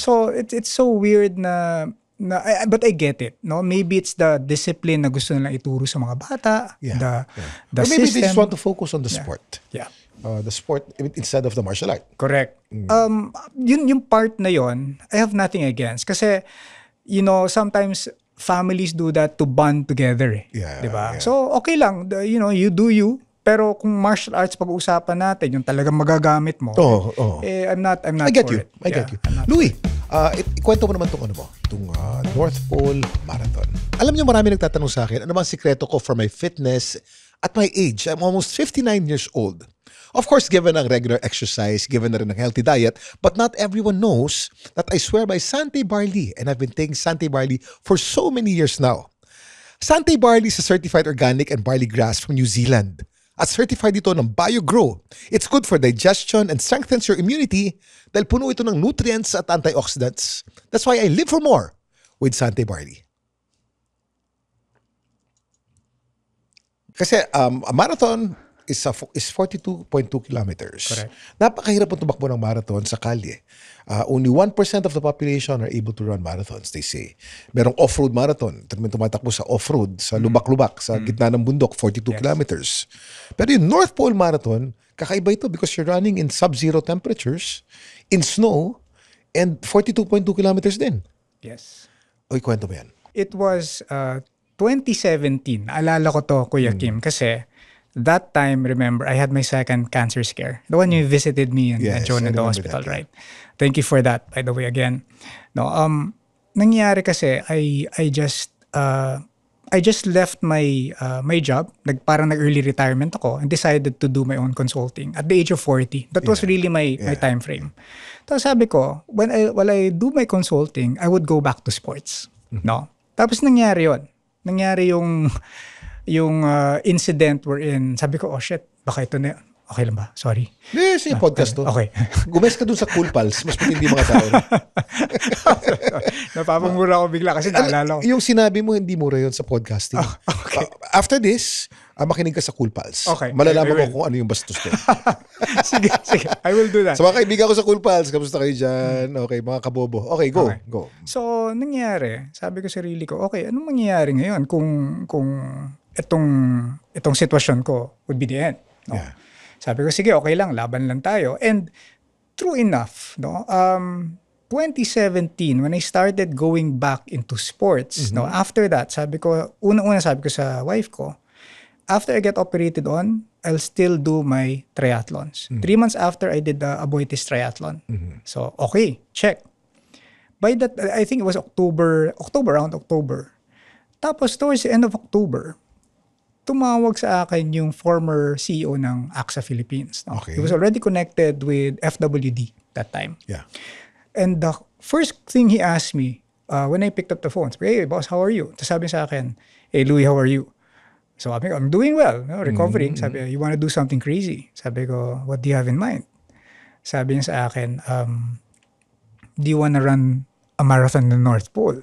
So it's so weird but I get it, no? Maybe it's the discipline na gusto nilang ituro sa mga bata, the Or maybe system. they just want to focus on the sport. Yeah. The sport instead of the martial art. Correct. Yung part na yon, I have nothing against. Kasi, sometimes families do that to bond together. Yeah, diba? yeah. So, okay lang. You do you. Pero kung martial arts pag-uusapan natin, yung talagang magagamit mo, I'm not I get for you. it. I get you. I'm not Louie, ikwento mo naman itong North Pole Marathon. Alam niyo, marami nagtatanong sa akin, ano bang sikreto ko for my fitness at my age? I'm almost 59 years old. Of course, given ang regular exercise, given na rin ang healthy diet, but not everyone knows that I swear by Sante Barley, and I've been taking Sante Barley for so many years now. Sante Barley is a certified organic and barley grass from New Zealand. At certified ito ng BioGrow. It's good for digestion and strengthens your immunity dahil puno ito ng nutrients at antioxidants. That's why I live for more with Sante Barley. Kasi a marathon is 42.2 kilometers. Correct. Napakahirap po tumakbo ng marathon sa kalye. Only 1% of the population are able to run marathons, they say. Merong off-road marathon. Tumatakbo sa off-road, sa lubak-lubak, sa gitna ng bundok, 42 kilometers. Pero yung North Pole Marathon, kakaiba ito because you're running in sub-zero temperatures, in snow, and 42.2 kilometers din. Yes. Oy, kwento mo yan. It was 2017. Alala ko to, Kuya Kim, kasi that time, remember, I had my second cancer scare. The one you visited me in Yes, Joan I in the remember hospital, that, yeah. right? Thank you for that, by the way, again. No, nangyari kasi, I just left my my job. Parang nag-early retirement ako and decided to do my own consulting at the age of 40. That was really my time frame. Tapos sabi ko, while I do my consulting, I would go back to sports. No? Tapos nangyari yun. Nangyari yung incident wherein, sabi ko, oh shit, baka ito na, okay lang ba? Sorry. Yes, yung podcast to. Okay. Gumes ka dun sa Cool Pals, mas matindi mga tao. Napapamura ko bigla kasi naalala ko. Yung sinabi mo, hindi mura yun sa podcasting. Okay. After this, makinig ka sa Cool Pals. Okay. Malalaman I mo will. kung ano yung bastos doon. Sige. I will do that. Sa mga kaibigan ko sa Cool Pals, kamusta kayo dyan? Okay, mga kabobo. Okay, go. Okay. Go. So, nangyari, sabi ko sa sarili ko, okay, anong mangyayari ngayon kung itong sitwasyon ko would be the end? No? Yeah. Sabi ko, sige, okay lang, laban lang tayo. And true enough, no, 2017, when I started going back into sports, no, after that, sabi ko, unang-una sabi ko sa wife ko, after I get operated on, I'll still do my triathlons. 3 months after, I did the Aboitiz triathlon. So, okay, check. By that, I think it was around October. Tapos, towards the end of October, tumawag sa akin yung former CEO ng AXA Philippines. No? Okay. He was already connected with FWD that time. Yeah. And the first thing he asked me when I picked up the phone, sabi, hey, boss, how are you? Tapos sabi sa akin, hey, Louie, how are you? So sabi ko, I'm doing well, no? Recovering. Sabi, you want to do something crazy? Sabi ko, what do you have in mind? Sabi niya sa akin, do you want to run a marathon in the North Pole?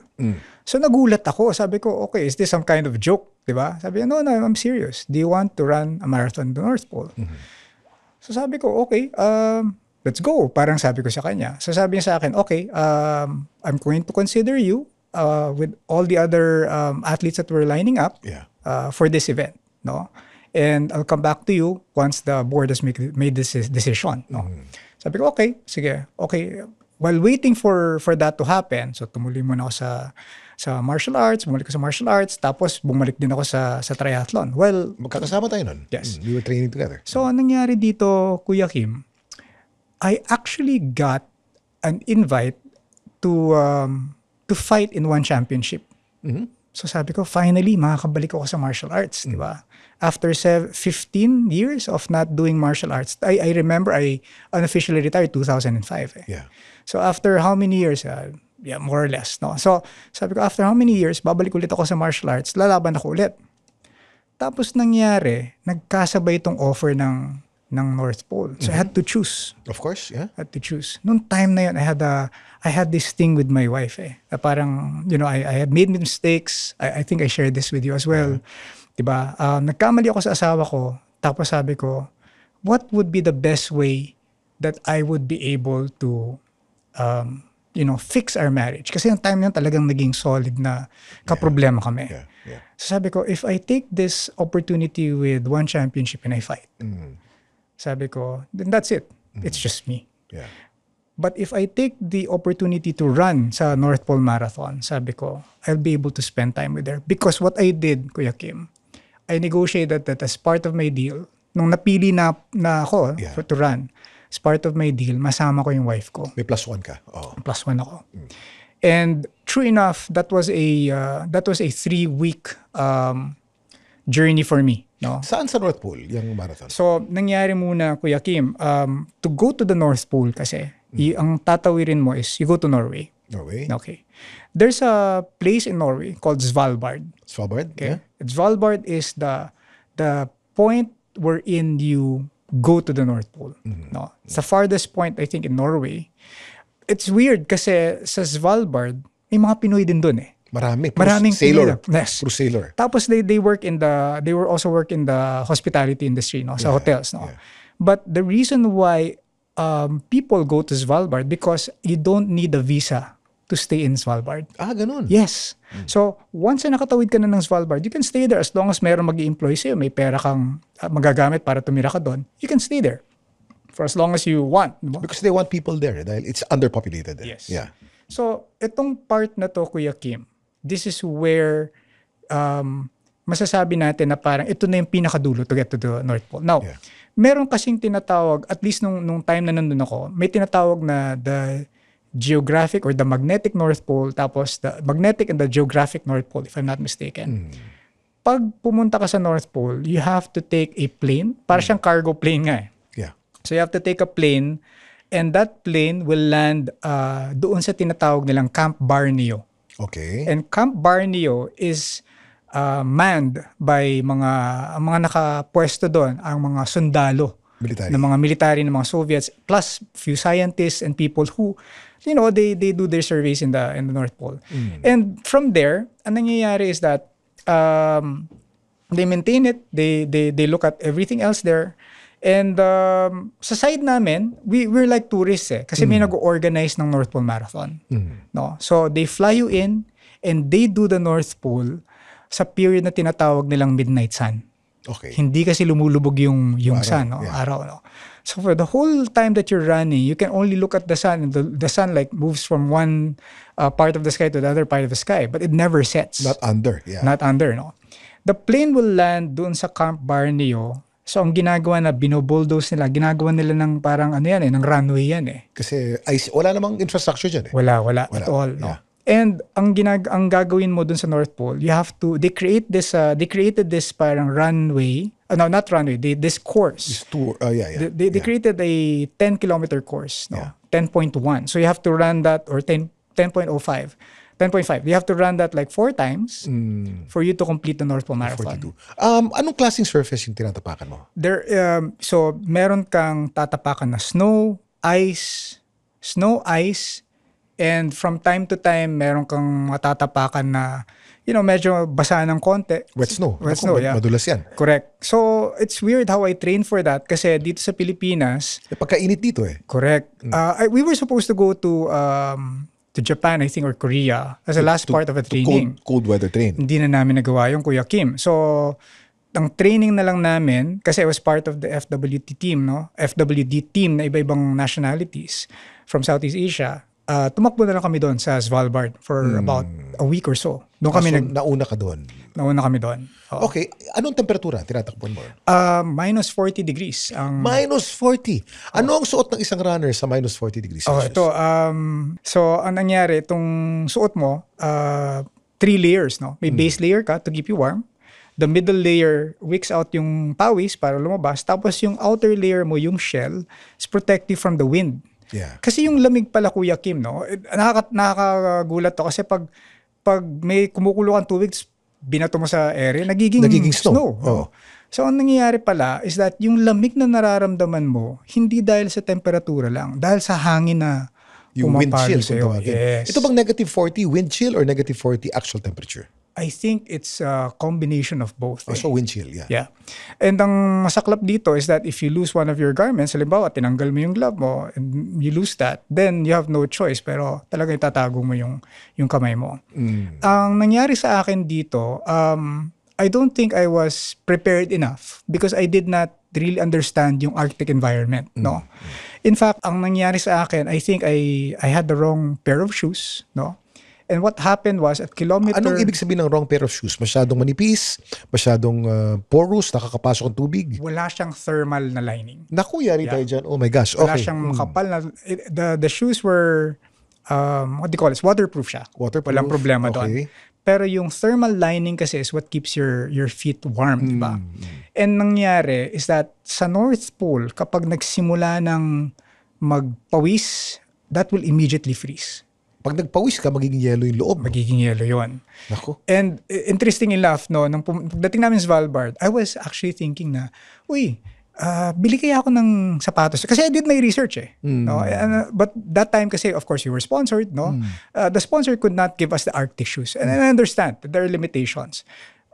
So nagulat ako. Sabi ko, okay, is this some kind of joke? Diba? Sabi niya, no, I'm serious. Do you want to run a marathon in the North Pole? So sabi ko, okay, let's go. Parang sabi ko sa kanya. So sabi niya sa akin, okay, I'm going to consider you with all the other athletes that were lining up for this event. No? And I'll come back to you once the board has made this decision. No? Sabi ko, okay, sige, okay. While waiting for that to happen, so tumuloy muna ako sa martial arts, bumalik ko sa martial arts, tapos bumalik din ako sa triathlon. Well, Magkakasama tayo nun. Yes. We were training together. so nangyari dito, Kuya Kim, I actually got an invite to fight in one championship. So sabi ko, finally, makakabalik ako sa martial arts, di ba? After 15 years of not doing martial arts, I remember I unofficially retired 2005. Yeah. So after how many years? Yeah, more or less. No? So sabi ko, after how many years, babalik ulit ako sa martial arts, lalaban ako ulit. Tapos nangyari, nagkasabay itong offer ng North Pole. So I had to choose. Of course, yeah. I had to choose. Noong time na yun, I had this thing with my wife. Na parang, you know, I had made mistakes. I think I shared this with you as well. Diba? Nagkamali ako sa asawa ko. Tapos sabi ko, what would be the best way that I would be able to fix our marriage? Kasi yung time yun talagang naging solid na kaproblema kami. Yeah. Yeah. So sabi ko, if I take this opportunity with one championship and I fight, sabi ko, then that's it. It's just me. Yeah. But if I take the opportunity to run sa North Pole Marathon, sabi ko, I'll be able to spend time with her. Because what I did, Kuya Kim, I negotiated that as part of my deal. Nung napili na ako to run, as part of my deal, masama ko yung wife ko. May +1 ka. Oh. +1 ako. And true enough, that was a 3-week journey for me. No? Saan sa North Pole yung marathon? So, nangyari muna, Kuya Kim, to go to the North Pole kasi, ang tatawirin mo is you go to Norway. Norway? Okay. There's a place in Norway called Svalbard. Svalbard? Okay. Yeah. Svalbard is the point wherein you go to the North Pole. No? It's the farthest point, I think, in Norway. It's weird kasi sa Svalbard, may mga Pinoy din dun eh. Marami. Maraming sailor. pumila. Yes. Cruise sailor. Tapos they were also work in the hospitality industry, no, sa hotels, no. yeah. But the reason why people go to Svalbard because you don't need a visa to stay in Svalbard. Ganun. Yes. So, once na nakatawid ka na ng Svalbard, you can stay there as long as meron mag-i-employ sa'yo, may pera kang magagamit para tumira ka doon, you can stay there for as long as you want. Diba? Because they want people there dahil it's underpopulated. Yes. Yeah. So, itong part na to, Kuya Kim, this is where masasabi natin na parang ito na yung pinakadulo to get to the North Pole. Now, meron kasing tinatawag, at least nung time na nandun ako, may tinatawag na the geographic or the magnetic North Pole, tapos the magnetic and the geographic North Pole, if I'm not mistaken. Pag pumunta ka sa North Pole, you have to take a plane. Para siyang cargo plane nga eh. Yeah. So you have to take a plane and that plane will land doon sa tinatawag nilang Camp Barneo. Okay. And Camp Barneo is manned by mga nakapwesto doon, ang mga sundalo Military. ng mga military ng mga Soviets, plus few scientists and people who, they do their surveys in the North Pole. And from there, ang nangyayari is that they maintain it, they look at everything else there. And sa side namin, we're like tourists kasi may nag-organize ng North Pole Marathon. No? So they fly you in and they do the North Pole sa period na tinatawag nilang midnight sun. Okay. Hindi kasi lumulubog yung sun, no? Yeah. Araw, no? So for the whole time that you're running, you can only look at the sun, and the sun like moves from one part of the sky to the other part of the sky, but it never sets. Not under. Yeah. Not under, no? The plane will land doon sa Camp Barneo. So ang ginagawa na binobulldoze nila, ginagawa nila ng parang ng runway yan eh. Kasi wala namang infrastructure dyan eh. Wala at all, no? Yeah. And ang gagawin mo dun sa North Pole, you have to, they created this parang runway, no, not runway, this course. This tour, They created a 10-kilometer course, no? Yeah. 10.1. So you have to run that, or 10.05. 10.5. You have to run that like 4 times for you to complete the North Pole Marathon. 42. Anong klaseng surface yung tinatapakan mo? There, so meron kang tatapakan na snow, ice, and from time to time, meron kang matatapakan na, medyo basa ng konti. Wet snow. Wet snow, yeah. Madulas yan. Correct. So, it's weird how I train for that kasi dito sa Pilipinas. Pagkainit dito eh. Correct. We were supposed to go to Japan, I think, or Korea as a last part of a training. Cold weather train. Hindi na namin nagawa yung Kuya Kim. So, ang training na lang namin, kasi I was part of the FWD team, no? FWD team na iba-ibang nationalities from Southeast Asia. Tumakbo na lang kami doon sa Svalbard for about a week or so. Doon kami nauna ka doon. Nauna kami doon. Oo. Okay. Anong temperatura tinatakbuhan mo? Minus 40 degrees. Minus 40. Ano ang suot ng isang runner sa minus 40 degrees Celsius? Ito. So, ang nangyari, itong suot mo, 3 layers, no? May base layer ka to keep you warm. The middle layer wicks out yung pawis para lumabas. Tapos yung outer layer mo, yung shell, is protective from the wind. Yeah. Kasi yung lamig pala, Kuya Kim, no? Nakakagulat to kasi pag may kumukulo kang tubig, binato mo sa area, nagiging snow. Oh. So, ang nangyayari pala is that yung lamig na nararamdaman mo, hindi dahil sa temperatura lang, dahil sa hangin na yung wind chill. Sa'yo. Yes. Ito bang negative 40 wind chill or negative 40 actual temperature? I think it's a combination of both. So wind chill, yeah. Yeah. And ang masaklap dito is that if you lose one of your garments, halimbawa, tinanggal mo yung glove mo, and you lose that, then you have no choice. Pero talagang itatago mo yung kamay mo. Ang nangyari sa akin dito, I don't think I was prepared enough because I did not really understand yung Arctic environment, no? In fact, ang nangyari sa akin, I think I had the wrong pair of shoes, no? And what happened was at kilometer... Anong ibig sabihin ng wrong pair of shoes? Masyadong manipis? Masyadong porous? Nakakapasok ang tubig? Wala siyang thermal na lining. Naku, yari tayo dyan. Oh my gosh. Wala Okay. siyang makapal na... The shoes were... what do you call it? Waterproof siya. Waterproof? Walang problema Okay. doon. Pero yung thermal lining kasi is what keeps your feet warm, diba? And nangyari is that sa North Pole, kapag nagsimula ng magpawis, that will immediately freeze. Pag nagpawis ka, magiging yellow yung loob. Magiging yellow yun. Naku. And interesting enough, no, nung pagdating namin sa Svalbard, I was actually thinking na, uy, bili kaya ako ng sapatos. Kasi I did my research No? But that time kasi, of course, we were sponsored. No? The sponsor could not give us the Arctic shoes. And I understand that there are limitations.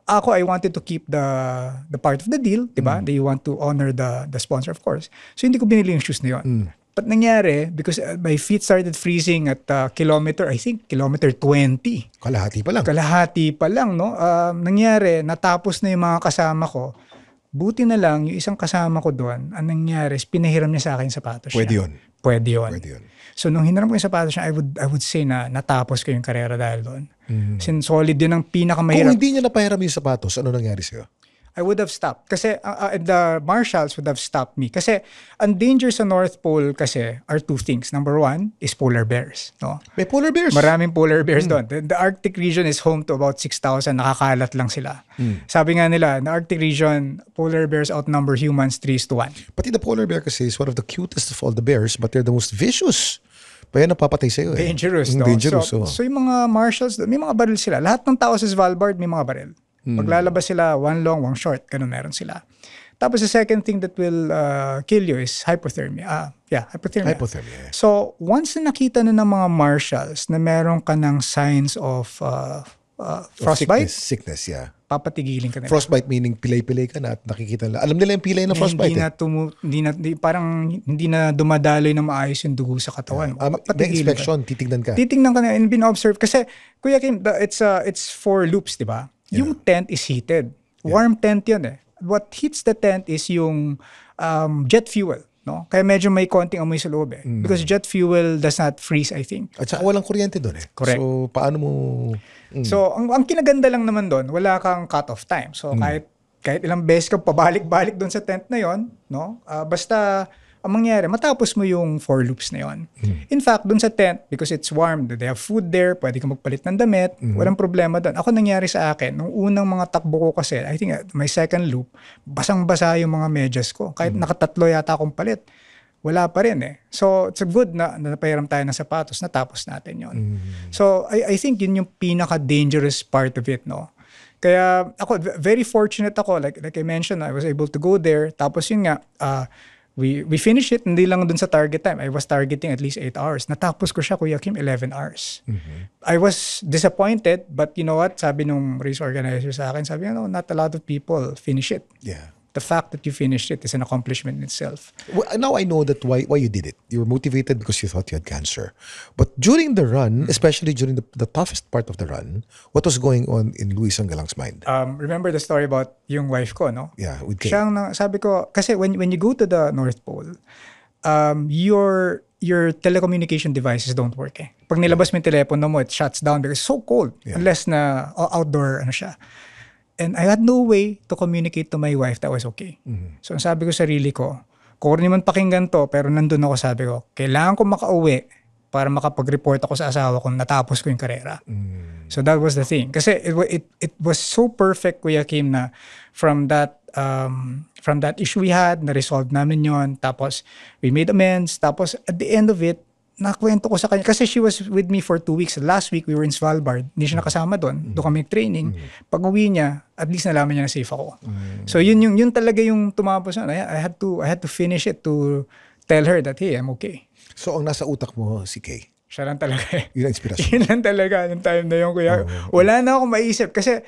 Ako, I wanted to keep the part of the deal. Diba? They want to honor the sponsor, of course. So hindi ko binili yung shoes na yun. But nangyari, because my feet started freezing at kilometer 20. Kalahati pa lang, no? Nangyari, natapos na yung mga kasama ko. Buti na lang, yung isang kasama ko doon, ang nangyari, pinahiram niya sa akin yung sapatos niya. Pwede yun. So, nung hiniram ko yung sapatos niya, I would say na natapos ko yung karera dahil doon. Since solid yun ang pinakamahirap. Kung hindi niya napahiram yung sapatos, ano nangyari sa'yo? I would have stopped. Kasi the marshals would have stopped me. Kasi ang danger sa North Pole kasi are two things. Number one is polar bears. No? May polar bears? Maraming polar bears doon. The Arctic region is home to about 6,000. Nakakalat lang sila. Sabi nga nila, in the Arctic region, polar bears outnumber humans 3-1. Pati the polar bear kasi is one of the cutest of all the bears, but they're the most vicious. Kaya napapatay sa'yo Dangerous, no? Dangerous, so yung mga marshals, may mga baril sila. Lahat ng tao sa Svalbard, may mga baril. Paglalabas sila, one long, one short, ganun meron sila. Tapos the second thing that will kill you is hypothermia. Hypothermia. So once na nakita na ng mga marshals na meron ka ng signs of frostbite, sickness, yeah. Papatigilin ka nila. Frostbite meaning pilay-pilay ka na at nakikita nila. Alam nila yung pilay ng frostbite. Hindi na dumadaloy na maayos yung dugo sa katawan mo. May inspection, titignan ka. Titignan ka na and bin-observe. Kasi, Kuya Kim, it's 4 loops, di ba? Yung tent is heated. Warm tent yun What heats the tent is yung jet fuel. No? Kaya medyo may konting amoy sa loob Because jet fuel does not freeze, I think. At saka walang kuryente doon Correct. So, paano mo... So, ang kinaganda lang naman doon, wala kang cut-off time. So, kahit ilang beses ka pabalik-balik doon sa tent na yon, no? Basta... ang mangyari, matapos mo yung 4 loops na yon. In fact, dun sa tent, because it's warm, they have food there, pwede ka magpalit ng damit, walang problema dun. Ako nangyari sa akin, nung unang mga takbo ko kasi, I think my second loop, basang-basa yung mga medyas ko. Kahit nakatatlo yata akong palit, wala pa rin So, it's a good na napahiram tayo ng sapatos, natapos natin yon. So, I think yun yung pinaka-dangerous part of it, no? Kaya ako, very fortunate ako. Like I mentioned, I was able to go there. Tapos yun nga, we finished it, hindi lang dun sa target time. I was targeting at least 8 hours. Natapos ko siya, Kuya Kim, 11 hours. I was disappointed, but you know what? Sabi nung race organizer sa akin, sabi, not a lot of people finish it. Yeah. The fact that you finished it is an accomplishment in itself. Well, now I know that why you did it. You were motivated because you thought you had cancer. But during the run, especially during the toughest part of the run, what was going on in Luis Angalang's mind? Remember the story about yung wife ko, no? Yeah, with Kay. Sabi ko, kasi when you go to the North Pole, your telecommunication devices don't work Pag nilabas mo yung telepono mo, it shuts down because it's so cold. Unless na outdoor siya. And I had no way to communicate to my wife that was okay. So ang sabi ko sa sarili ko, kung naman pakinggan to, pero nandun ako, sabi ko, kailangan ko makauwi para makapag-report ako sa asawa ko natapos ko yung karera. So that was the thing. Kasi it was so perfect, Kuya Kim, na from that issue we had, na-resolve namin yon. Tapos we made amends. Tapos at the end of it, nakwento ko sa kanya. Kasi she was with me for 2 weeks. Last week, we were in Svalbard. Hindi siya nakasama doon. Doon kami training. Pag uwi niya, at least nalaman niya na safe ako. So yun talaga yung tumapos na. I had to finish it to tell her that, hey, I'm okay. So ang nasa utak mo, si Kay? Siya lang talaga Yun ang inspirasyon. Yun lang talaga. Yung time na yun, Kuya. Wala na akong maisip. Kasi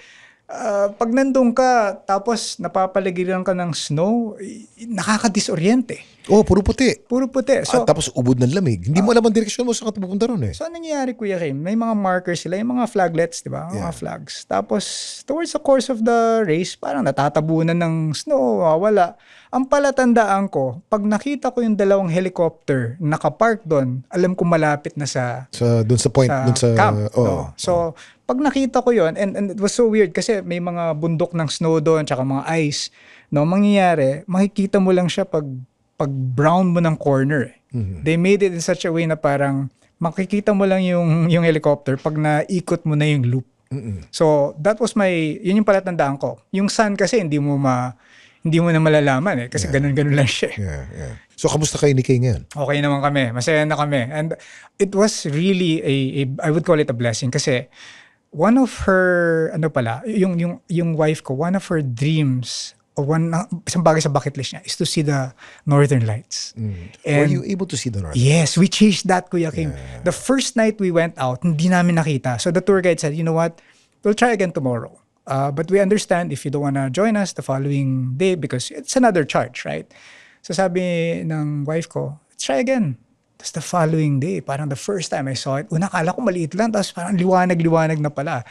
pag nandun ka, tapos napapaligiran ka ng snow, nakaka-disoriente. Oh, puro puti. Puro puti. So, tapos ubod ng lamig. Hindi mo alam ang direksyon mo saan ka pupunta ron So, anong nangyayari, Kuya Kim? May mga markers sila, yung mga flaglets, di ba? Mga flags. Tapos, towards the course of the race, parang natatabunan ng snow, wala. Ang palatandaan ko, pag nakita ko yung 2 helicopter nakapark doon, alam ko malapit na doon sa point, doon sa camp. No? So, pag nakita ko yon and it was so weird kasi may mga bundok ng snow doon tsaka mga ice, no, mangyayari, makikita mo lang siya pag brown mo ng corner. They made it in such a way na parang makikita mo lang yung helicopter pag naikot mo na yung loop. So, that was yun yung palatandaan ko. Yung sun kasi hindi mo na malalaman kasi ganun-ganun lang siya. Yeah. So, kamusta kayo ni Kay ngayon? Okay naman kami. Masaya na kami. And it was really I would call it a blessing kasi one of her, yung wife ko, one of her dreams isang bagay sa bucket list niya is to see the Northern Lights. Were you able to see the North? Yes, we chased that, Kuya Kim. The first night we went out, hindi namin nakita. So the tour guide said, you know what, we'll try again tomorrow. But we understand if you don't wanna join us the following day because it's another charge, right? So sabi ng wife ko, let's try again. Tapos the following day, parang the first time I saw it, akala ko maliit lang, tapos parang liwanag na pala.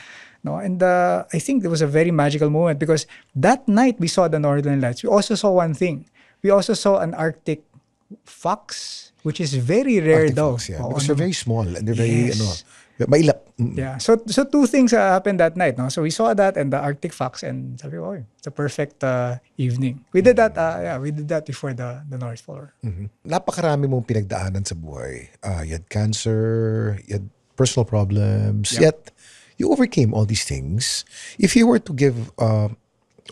No? And I think it was a very magical moment because that night we saw the Northern Lights. We also saw one thing. We also saw an Arctic fox, which is very rare daw. Artifacts, yeah. Because they're very small and they're very, Yes. mailap. Yeah. So two things happened that night. No? So we saw that and the Arctic fox and sabi ko, it's a perfect evening. We did that. We did that before the North Pole. Napakarami mong pinagdaanan sa buhay. You had cancer, you had personal problems, yet you overcame all these things. If you were to give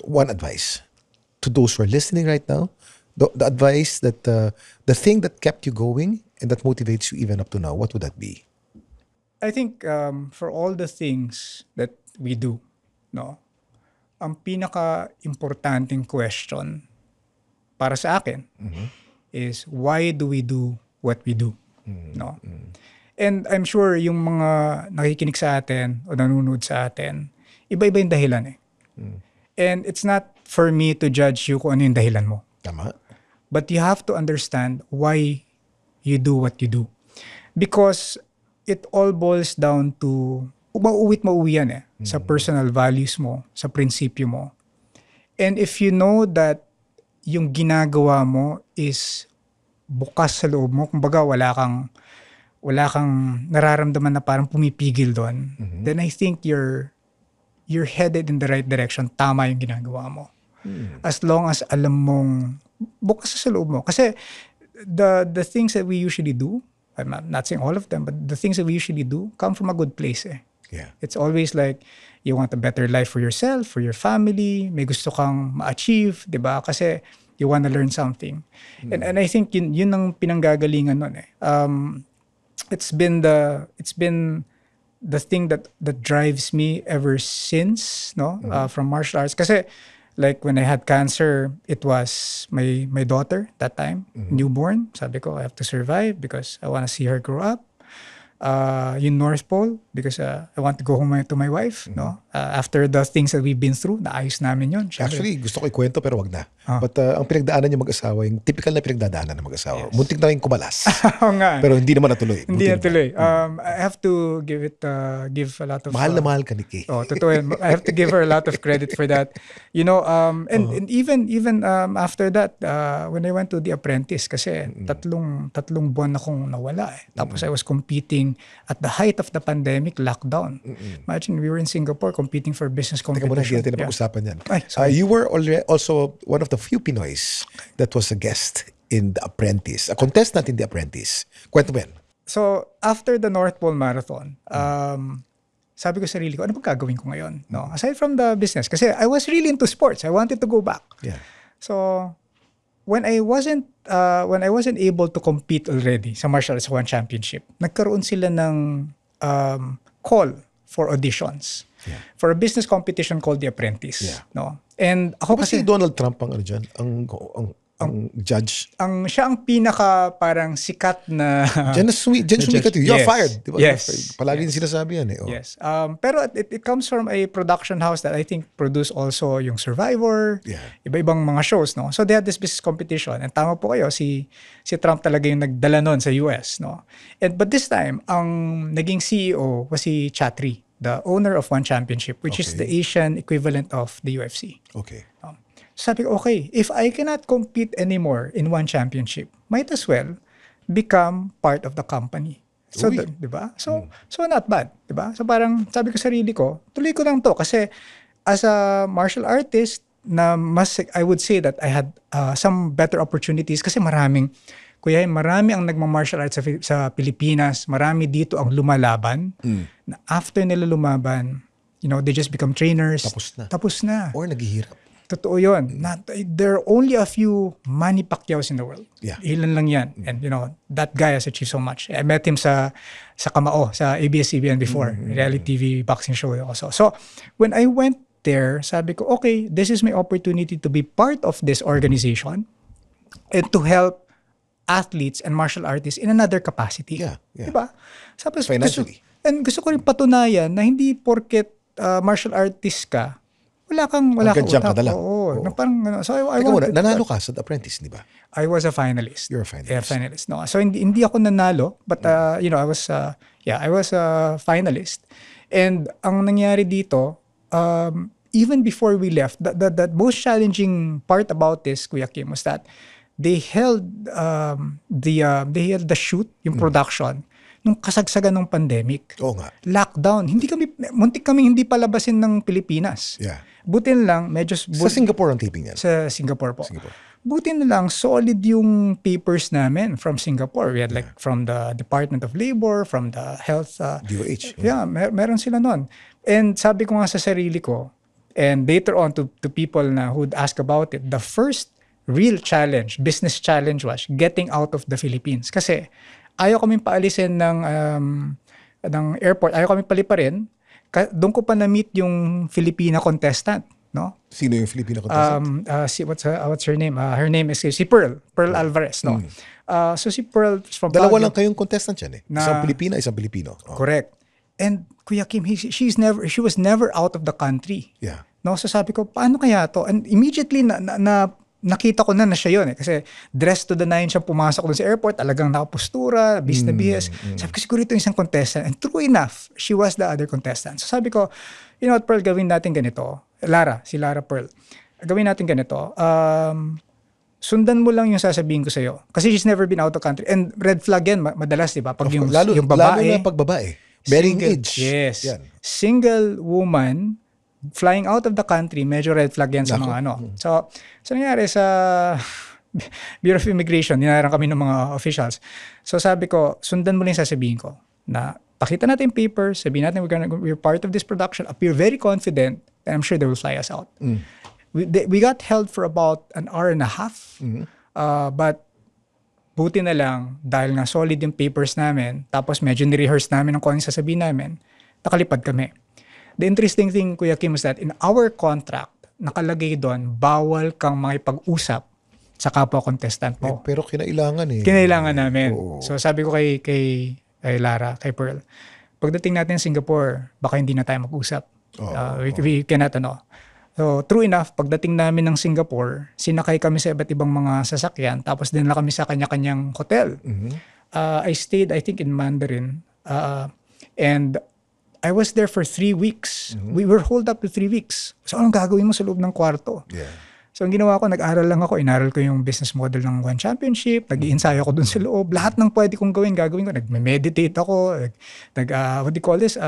one advice to those who are listening right now, the advice that the thing that kept you going and that motivates you even up to now, what would that be? I think for all the things that we do, no, ang pinaka-importanting question para sa akin is why do we do what we do? No? And I'm sure yung mga nakikinig sa atin o nanonood sa atin, iba-iba yung dahilan eh. And it's not for me to judge you kung ano yung dahilan mo. Tama. But you have to understand why you do what you do. Because it all boils down to, mauwi yan eh, sa personal values mo, sa prinsipyo mo. And if you know that yung ginagawa mo is bukas sa loob mo, kumbaga wala kang nararamdaman na parang pumipigil doon, then I think you're headed in the right direction. Tama yung ginagawa mo. As long as alam mong bukas sa loob mo. Kasi the things that we usually do, I'm not saying all of them, but the things that we usually do come from a good place eh. Yeah. It's always like you want a better life for yourself, for your family, may gusto kang ma-achieve, 'di ba? Kasi you want to learn something. And I think yun ang pinanggagalingan nun eh. It's been the thing that drives me ever since, no? From martial arts. Kasi like when I had cancer, it was my daughter that time, newborn. Sabi ko, I have to survive because I want to see her grow up. Yung North Pole, because I want to go home to my wife. No? After the things that we've been through, naayos namin yun. Syempre. Actually, gusto ko ikwento pero wag na. But ang pinagdaanan niyo mag-asawa, yung typical na pinagdadaanan ng mag-asawa. Yes. Muntik na rin kumalas. Oo nga. Pero hindi naman natuloy. Hindi Buti natuloy. naman. I have to give a lot of... Mahal na mahal ka ni Kay. Totoo yan. I have to give her a lot of credit for that. You know, and even after that, when I went to The Apprentice, kasi tatlong buwan akong nawala eh. Tapos I was competing at the height of the pandemic, lockdown. Imagine, we were in Singapore competing for business Teka muna, hindi competition. natin napag-usapan yan. Ay, sorry. You were also one of the few Pinoys that was a guest in The Apprentice, a contestant in The Apprentice. Kwento mo yan. So, after the North Pole Marathon, sabi ko sa sarili ko, ano bang gagawin ko ngayon? No? Aside from the business, kasi I was really into sports. I wanted to go back. Yeah. So, when I wasn't able to compete already sa Martial Arts One Championship, nagkaroon sila ng call for auditions for a business competition called The Apprentice. Yeah. No? And ako Kasi kasi Donald Trump ang ano dyan, ang judge. siya ang pinaka parang sikat na Diyan sumikat yun. You're Yes. fired. Diba? Yes. Palagi sinasabi yan eh. Oh. Yes. Pero it comes from a production house that I think produced also yung Survivor, Yeah. iba-ibang mga shows, no? So they had this business competition. And tama po kayo, si Trump talaga yung nagdala nun sa US, no? But this time, ang naging CEO was si Chatri, the owner of One Championship, which is the Asian equivalent of the UFC. Okay. Sabi ko, okay, if I cannot compete anymore in One Championship, might as well become part of the company. So, Uy. di ba? So not bad, di ba? So parang sabi ko sarili ko, tuloy ko lang to kasi as a martial artist na I would say that I had some better opportunities kasi marami ang nagma-martial arts sa Pilipinas, marami dito ang lumalaban na after nila lumaban, they just become trainers. Tapos na. Or naghihirap. Totoo yun. There are only a few Manny Pacquiaos in the world. Yeah. Ilan lang yan. And that guy has achieved so much. I met him sa Kamao, sa ABS-CBN before. Reality TV boxing show also. So, when I went there, sabi ko, okay, this is my opportunity to be part of this organization and to help athletes and martial artists in another capacity. Yeah, yeah. Diba? Sabi, Financially. gusto ko rin patunayan na hindi porket martial artist ka, wala kang Hanggang dyan ka utak. na lang. Oo. Na parang, so I Teka muna, wanted- nanalo ka sa The Apprentice, di ba? I was a finalist. You're a finalist. Yeah, finalist. No. So hindi ako nanalo, but I was a finalist. And ang nangyari dito, even before we left, the most challenging part about this, Kuya Kim, was that they held the shoot, yung production, nung kasagsagan ng pandemic. Oo nga. Lockdown. Muntik kami hindi palabasin ng Pilipinas. Yeah. Butin lang, medyo Sa Singapore ang taping yan. sa Singapore po. Singapore. Buti na lang, solid yung papers namin from Singapore. We had like from the Department of Labor, from the Health. DOH. Yeah, meron sila nun. And sabi ko nga sa sarili ko, and later on to people na who'd ask about it, the first real challenge, business challenge was getting out of the Philippines. Kasi ayaw kaming paalisin ng airport, ayaw kaming paliparin. Doon ko pa na-meet yung Filipina contestant. No? Sino yung Filipino contestant? What's her name? Her name is si Pearl Alvarez. No? So si Pearl is from Dalawa Baguio. lang kayong contestant yan eh. Isang Pilipina, isang Pilipino. Oh. Correct. And Kuya Kim, she was never out of the country. Yeah. No, so sabi ko, paano kaya to? And immediately nakita ko na siya yun eh. Kasi dressed to the nine siya pumasok doon sa airport, talagang nakapustura, bis na bis. Sabi ko, siguro ito yung isang contestant. And true enough, she was the other contestant. So sabi ko, you know what, Pearl, gawin natin ganito. Si Lara Pearl. Gawin natin ganito. Sundan mo lang yung sasabihin ko sa'yo. Kasi she's never been out of country. And red flag yan, madalas, di ba? Pag yung Lalo babae. na pag babae. Bearing age. Yes. Yan. Single woman flying out of the country, medyo red flag yan sa Nako. mga ano. So nangyari sa Bureau of Immigration, ninaran kami ng mga officials. So sabi ko, sundan mo lang yung sasabihin ko na pakita natin yung papers, sabihin natin we're part of this production, appear very confident, and I'm sure they will fly us out. We got held for about an hour and a half, but buti na lang, dahil nga solid yung papers namin, tapos medyo ni-rehearse namin kung ano yung sasabihin namin, nakalipad kami. The interesting thing, Kuya Kim, is that in our contract, nakalagay doon, bawal kang makipag-usap sa kapwa contestant mo. Pero kinailangan eh. Kinailangan namin. Oo. So sabi ko kay Lara, kay Pearl, pagdating natin sa Singapore, baka hindi na tayo mag-usap. We cannot So true enough, pagdating namin ng Singapore, sinakay kami sa iba't ibang mga sasakyan, tapos dinala kami sa kanya-kanyang hotel. I stayed, I think, in Mandarin. And I was there for 3 weeks. We were holed up to 3 weeks. So anong gagawin mo sa loob ng kwarto? Yeah. So ang ginawa ko, nag-aral lang ako. Inaral ko yung business model ng One Championship. Nag-i-ensayo ako dun sa loob. Lahat ng pwede kong gagawin ko. Nag-meditate ako. What do you call this?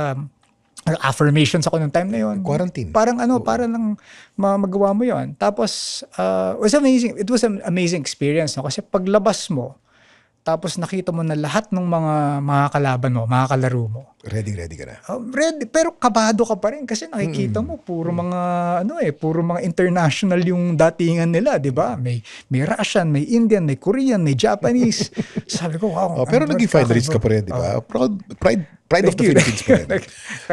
Affirmations ako ng time na yon. Quarantine. Parang para lang magawa mo yon. Tapos, it was amazing. It was an amazing experience. No? Kasi paglabas mo, tapos nakita mo na lahat ng mga kalaban mo, mga kalaro mo. Ready ka na. Ready, pero kabado ka pa rin kasi nakikita mo puro mga puro mga international yung datingan nila, 'di ba? May Russian, may Indian, may Korean, may Japanese. Sabi ko, wow. Pero naging finalist ka pa rin, di ba? Pride of the Philippines pa rin.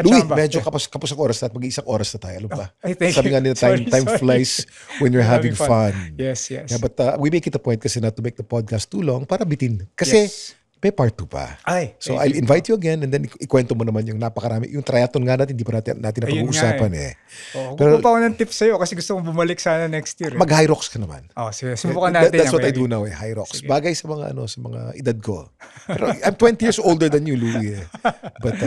Louis, medyo kapos ang oras na at mag-iisang oras na tayo. Alam ba? Sabi nga nila, time flies when you're having fun. Yes. Yeah, but we make it a point kasi not to make the podcast too long para bitin. Kasi may part 2 pa. So I'll invite you again and then ikwento mo naman yung napakarami. Yung triathlon nga natin, hindi pa natin napag-uusapan Pero pa ako ng tips sa'yo kasi gusto kong bumalik sana next year. Mag-high rocks ka naman. Sige. Subukan natin. That's what I do now high rocks. Sige. Bagay sa mga edad ko. Pero I'm 20 years older than you, Louie. But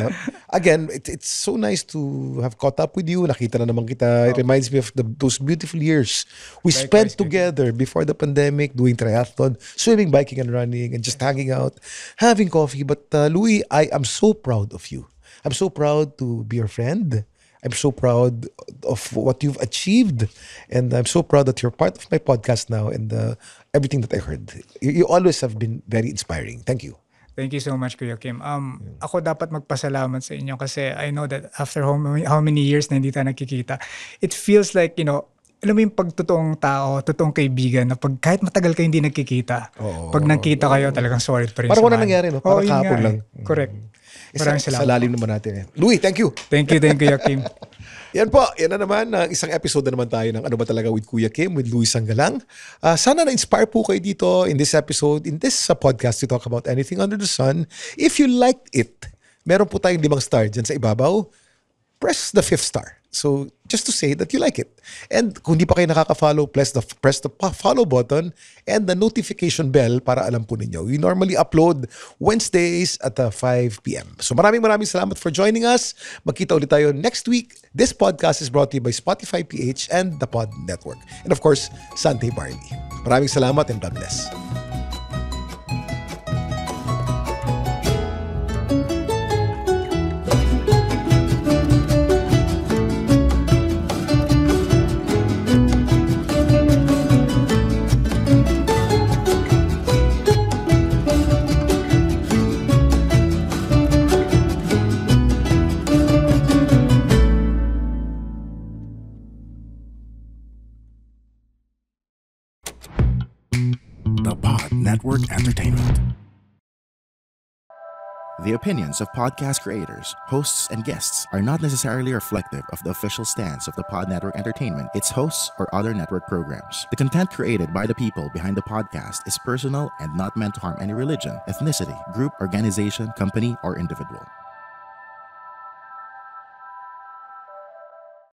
again, it's so nice to have caught up with you. Nakita na naman kita. It reminds me of those beautiful years we spent together before the pandemic, doing triathlon, swimming, biking, and running, and just hanging out, having coffee. But Louie, I am so proud of you. I'm so proud to be your friend. I'm so proud of what you've achieved. And I'm so proud that you're part of my podcast now and everything that I heard. You always have been very inspiring. Thank you. Thank you so much, Kuya Kim. Ako dapat magpasalamat sa inyo kasi I know that after how many years na hindi tayo nakikita, it feels like, alam mo yung pagtotoong tao, totoong kaibigan, na kahit matagal kayo hindi nagkikita, pag nagkita kayo, talagang solid pa rin. Parang wala nangyari, no? Parang kahapon lang. Correct. Maraming salamat. Sa lalim naman natin. Louie, thank you. Thank you, Kuya Kim. Yan po, yan na naman. Isang episode na naman tayo ng Ano Ba Talaga with Kuya Kim, with Luis Sangalang. Sana na-inspire po kayo dito in this episode, in this podcast to talk about anything under the sun. If you liked it, meron po tayong 5 star dyan sa ibabaw. Press the 5th star. So, just to say that you like it. And kung di pa kayo nakaka-follow, press the follow button and the notification bell para alam po ninyo. We normally upload Wednesdays at 5 p.m. So maraming salamat for joining us. Magkita ulit tayo next week. This podcast is brought to you by Spotify PH and the Pod Network. And of course, Sante Barley. Maraming salamat and God bless. The Pod Network Entertainment. The opinions of podcast creators, hosts, and guests are not necessarily reflective of the official stance of the Pod Network Entertainment, its hosts, or other network programs. The content created by the people behind the podcast is personal and not meant to harm any religion, ethnicity, group, organization, company, or individual.